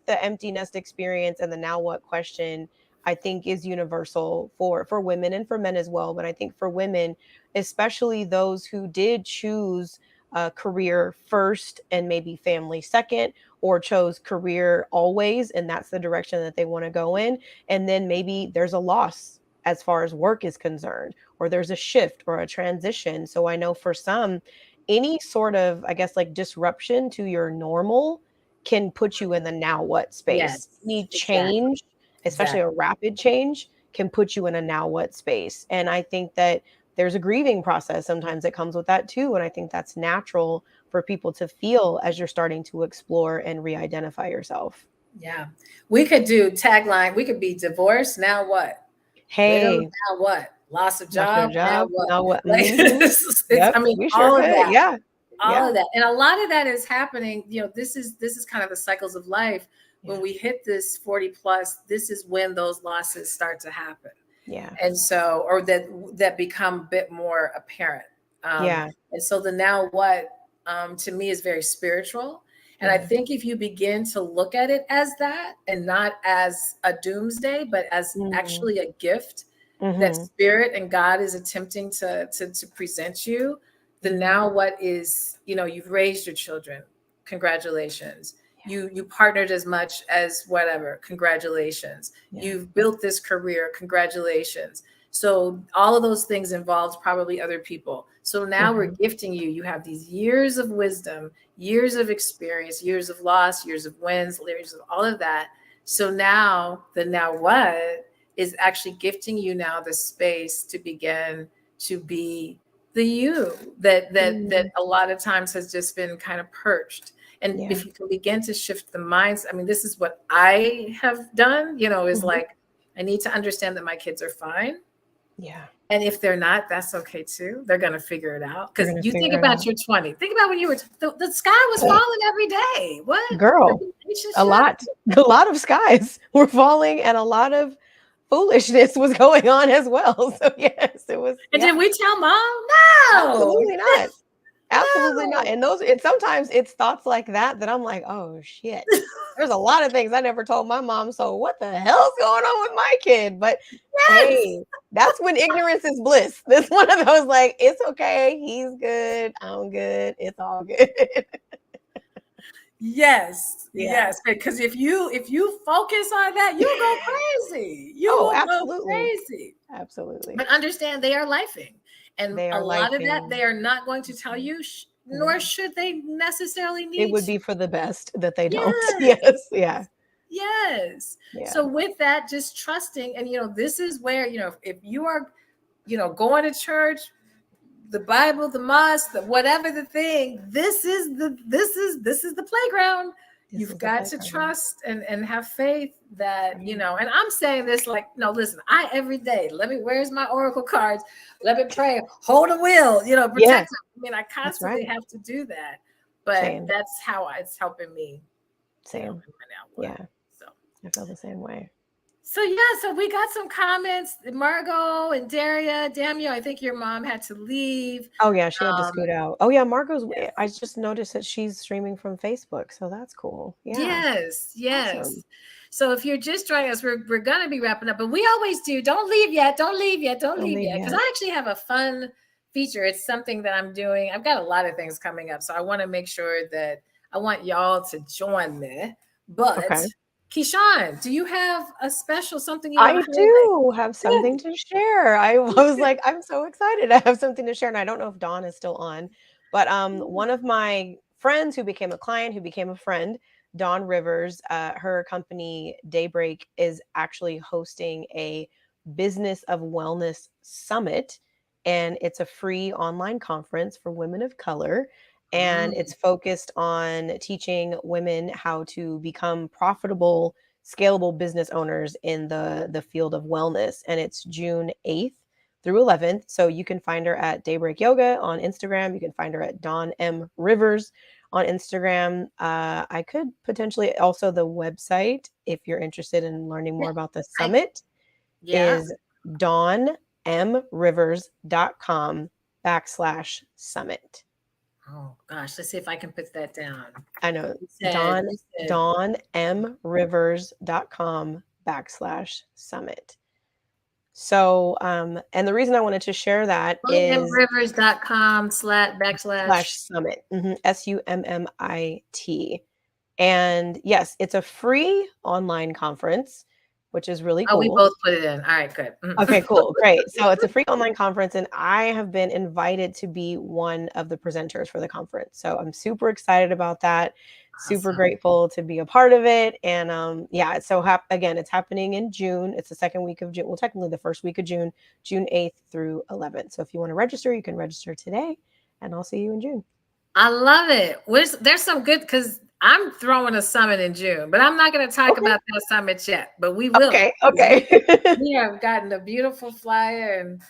the empty nest experience and the now what question, I think, is universal for women and for men as well. But I think for women, especially those who did choose a career first and maybe family second, or chose career always, and that's the direction that they want to go in. And then maybe there's a loss as far as work is concerned, or there's a shift or a transition. So I know for some, any sort of, I guess, like disruption to your normal can put you in the now what space. Yes, Any exactly. change, especially Exactly. a rapid change, can put you in a now what space. And I think that there's a grieving process sometimes that comes with that too. And I think that's natural for people to feel as you're starting to explore and re-identify yourself. Yeah. We could do tagline. We could be divorced. Now what? Widowed. Hey, Now what? Loss of lost your job. Now job. what? Now what? Like, Hmm. it's, Yep. I mean, We sure all of could. that, Yeah. all Yeah. of that. And a lot of that is happening. This is kind of the cycles of life. When Yeah. we hit this 40 plus, this is when those losses start to happen. Yeah. And so, or that become a bit more apparent. Yeah. And so the now what, to me, is very spiritual. And I Yeah. think if you begin to look at it as that, and not as a doomsday, but as Mm-hmm. actually a gift that Mm-hmm. spirit and God is attempting to present you, the Mm-hmm. now what is, you've raised your children. Congratulations. Yeah. You partnered as much as whatever. Congratulations. Yeah. You've built this career. Congratulations. So all of those things involved probably other people. So now we're Mm-hmm. gifting you. You have these years of wisdom, years of experience, years of loss, years of wins, years of all of that. So now the now what is actually gifting you now the space to begin to be the you that Mm. a lot of times has just been kind of perched. And Yeah. if you can begin to shift the minds, I mean, this is what I have done, is Mhm. like, I need to understand that my kids are fine. Yeah. And if they're not, that's okay too. They're going to figure it out. They're Because gonna you think figure it about out. your 20. Think about when you were, the sky was falling every day. What? The Girl, a relationship? lot. A lot of skies were falling and a lot of foolishness was going on as well. So, yes, it was, And yeah, did we tell mom? No, absolutely not. Absolutely not. no. And sometimes it's thoughts like that that I'm like, "Oh, shit." There's a lot of things I never told my mom, so what the hell's going on with my kid? But, Yes. hey, that's when ignorance is bliss. This one of those, like, "It's okay. He's good. I'm good. It's all good." Yes, Yeah. yes. Because if you focus on that, you'll go crazy. You Oh, will go absolutely. crazy. Absolutely. But understand they are lifing. And They a are lot of that lifing. they are not going to tell Mhm. you, nor No. should they necessarily It need would be to. for the best that they don't. Yes. Yes. Yeah. Yes. Yeah. So with that, just trusting, and this is where, if you are, going to church, the Bible, the mosque, whatever the thing, this is the playground. This You've is the got to playground. trust and have faith that, Right. and I'm saying this like, no, listen, every day, where's my Oracle cards? Let me pray, hold a will, Yeah, protect them. I mean, I that's constantly right. have to do that, but Same, that's how it's helping me, in same. my now work. Yeah, So. I feel the same way. So yeah, so we got some comments. Margot and Daria, damn you, I think your mom had to leave. Oh, yeah, she had to Um, scoot out. Oh, yeah, Margot's I yes. just noticed that she's streaming from Facebook, so that's cool. Yeah, Yes, awesome. yes. So if you're just joining us, we're gonna be wrapping up, but we always do. Don't leave yet. Don't leave yet. Don't Don't leave leave yet. Because yet. I actually have a fun feature. It's something that I'm doing. I've got a lot of things coming up, so I want to make sure that I want y'all to join me. But Okay. Keyshawn, do you have a special something you want I to highlight? do have something Good. to share. I was like, I'm so excited. I have something to share. And I don't know if Dawn is still on, but one of my friends who became a client, who became a friend, Dawn Rivers, her company Daybreak is actually hosting a Business of Wellness Summit. And it's a free online conference for women of color. And Mm, it's focused on teaching women how to become profitable, scalable business owners in the field of wellness, and it's June 8th through 11th. So you can find her at Daybreak Yoga on Instagram. You can find her at Dawn M Rivers on Instagram. I could potentially also the website if you're interested in learning more about the I summit yeah. is dawnmrivers.com/summit. Oh gosh, let's see if I can put that down. I know You said Dawn you said dawnmrivers.com/summit. So, and the reason I wanted to share that is rivers.com slash backslash. summit, SUMMIT. And yes, it's a free online conference, which is really Oh, we cool. both put it in. All right, good. Okay, cool. Great. So it's a free online conference, and I have been invited to be one of the presenters for the conference. So I'm super excited about that. Super Awesome. grateful to be a part of it. And yeah, it's so again, it's happening in June. It's the second week of June. Well, technically the first week of June, June 8th through 11th. So if you want to register, you can register today, and I'll see you in June. I love it. There's some good because I'm throwing a summit in June, but I'm not going to talk Okay. about that summit yet. But we will. Okay. 'Cause Okay. we have gotten a beautiful flyer, and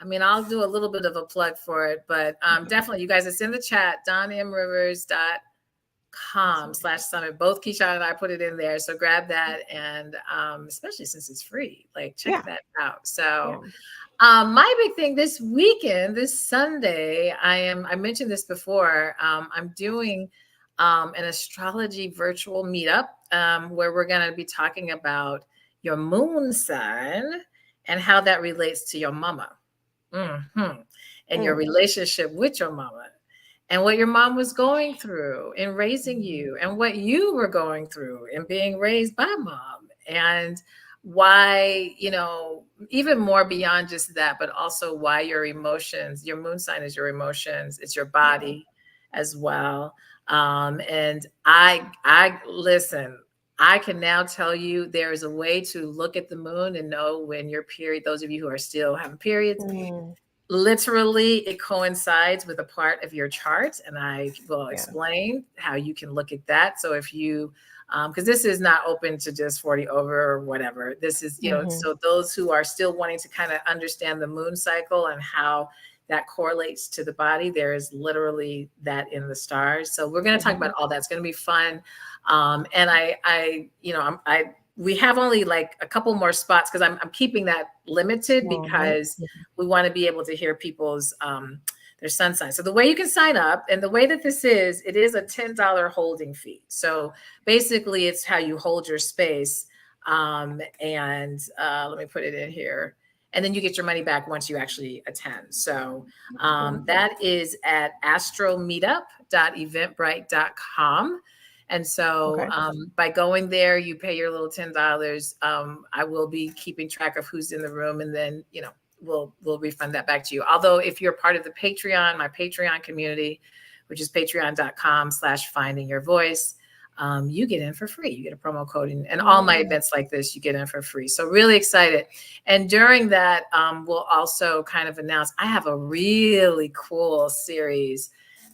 I mean, I'll do a little bit of a plug for it, but definitely, you guys, it's in the chat. DonMRivers.com/summit. Both Keisha and I put it in there, so grab that, and especially since it's free, like check Yeah. that out. So. Yeah. My big thing this weekend, this Sunday, I mentioned this before. I'm doing an astrology virtual meetup where we're going to be talking about your moon sign and how that relates to your mama, and your Mm. relationship with your mama, and what your mom was going through in raising you, and what you were going through in being raised by mom, and why, even more beyond just that, but also why your emotions, your moon sign is your emotions, it's your Yeah. body as well. And I listen, I can now tell you there is a way to look at the moon and know when your period, those of you who are still having periods, Mm. literally it coincides with a part of your chart, and I will Yeah. explain how you can look at that. So if you because this is not open to just 40 over or whatever, this is, Mhm. so those who are still wanting to kind of understand the moon cycle and how that correlates to the body, there is literally that in the stars. So we're going to talk about Mhm. all that. It's going to be fun. And we have only like a couple more spots because I'm keeping that limited Small, right? because we want to be able to hear people's their sun sign. So the way you can sign up, and the way that this is, it is a $10 holding fee. So basically it's how you hold your space. And let me put it in here. And then you get your money back once you actually attend. So Cool. that is at astromeetup.eventbrite.com. And so Okay. by going there, you pay your little $10. I will be keeping track of who's in the room, and then, we'll refund that back to you. Although if you're part of the Patreon, my Patreon community, which is patreon.com/finding your voice, you get in for free. You get a promo code, and all my events like this, you get in for free. So really excited. And during that, we'll also kind of announce, I have a really cool series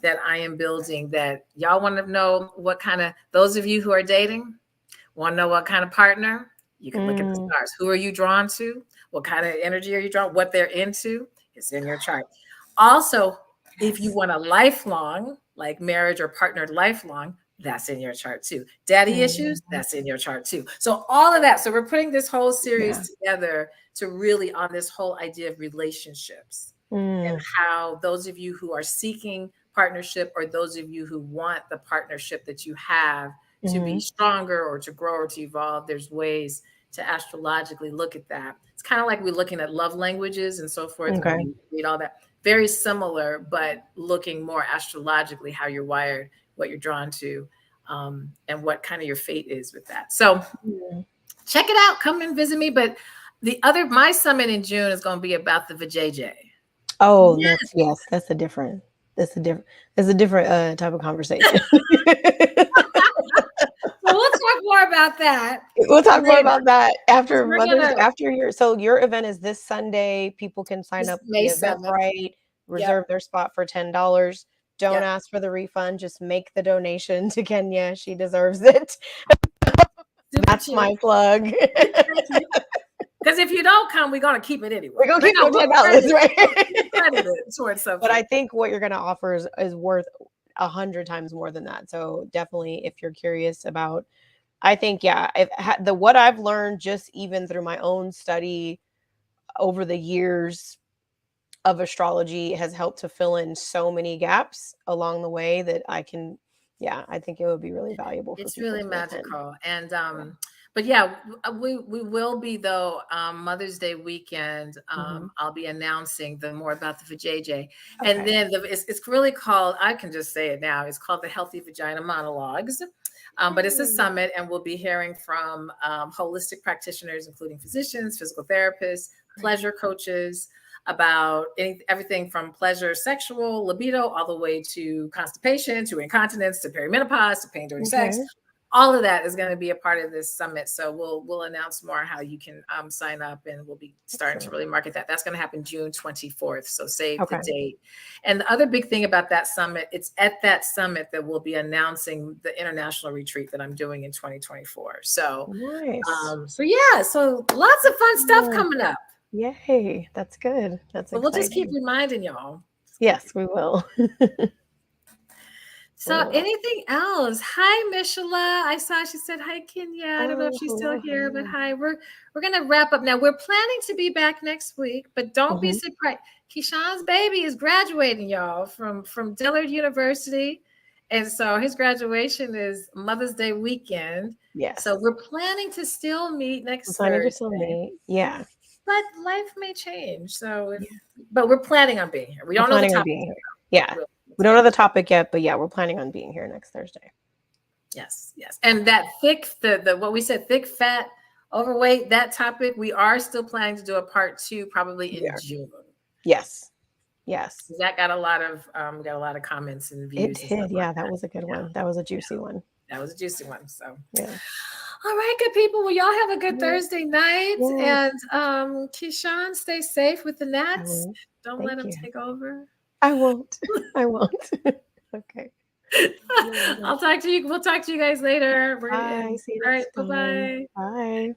that I am building that y'all want to know what kind of, those of you who are dating, want to know what kind of partner? You can look at the stars. Who are you drawn to? What kind of energy are you drawn? What they're into? It's in your chart. Also, if you want a lifelong, like marriage or partnered lifelong, that's in your chart too. Daddy issues, that's in your chart too. So all of that. So we're putting this whole series together to really on this whole idea of relationships and how those of you who are seeking partnership or those of you who want the partnership that you have to be stronger or to grow or to evolve, there's ways to astrologically look at that. It's kind of like we're looking at love languages and so forth. Okay. When we read all that, very similar, but looking more astrologically how you're wired, what you're drawn to, and what kind of your fate is with that. So check it out. Come and visit me. But my summit in June is going to be about the vajayjay. Oh, that's a different type of conversation. So we'll talk more about that. We'll talk more about that after Mother's Day, after your event is this Sunday. People can sign up May the 7th. Eventbrite, reserve their spot for $10. Don't ask for the refund. Just make the donation to Kenya. She deserves it. That's my plug. Because if you don't come, we're going to keep it anyway. We're going to keep your $10, right? But I think what you're going to offer is worth 100 times more than that. So definitely, if you're curious about, I think, what I've learned just even through my own study over the years of astrology has helped to fill in so many gaps along the way that I think it would be really valuable. It's really magical. And, but we will be though, Mother's Day weekend. I'll be announcing more about the vajayjay. And then it's really called, I can just say it now, it's called the Healthy Vagina Monologues. But it's a summit, and we'll be hearing from holistic practitioners, including physicians, physical therapists, pleasure coaches, about everything from pleasure, sexual, libido, all the way to constipation, to incontinence, to perimenopause, to pain during sex. All of that is going to be a part of this summit. So we'll announce more how you can sign up, and we'll be starting to really market that. That's going to happen June 24th. So save the date. And the other big thing about that summit, it's at that summit that we'll be announcing the international retreat that I'm doing in 2024. So, so lots of fun stuff coming up. Yay, that's good. That's exciting. We'll just keep reminding y'all. Yes, we will. So anything else? Hi, Mishala. I saw she said hi, Kenya. I don't know if she's still here, but hi. We're gonna wrap up now. We're planning to be back next week, but don't be surprised. Keyshawn's baby is graduating, y'all, from Dillard University. And so his graduation is Mother's Day weekend. Yes. So we're planning to still meet next Thursday. Yeah. But life may change. So, but we're planning on being here. We don't know the topic. Yeah. We don't know the topic yet, but we're planning on being here next Thursday. Yes. And that thick, what we said, thick, fat, overweight, that topic, we are still planning to do a part 2 probably in June. Yes. That got a lot of comments and views. It did. Yeah, that was a good one. That was a juicy one. So yeah. All right, good people. Well, y'all have a good Thursday night. Yes. And Keyshawn, stay safe with the gnats. Don't let them take over. I won't. Okay. I'll talk to you. We'll talk to you guys later. Bye. See you next time. Bye-bye. Bye.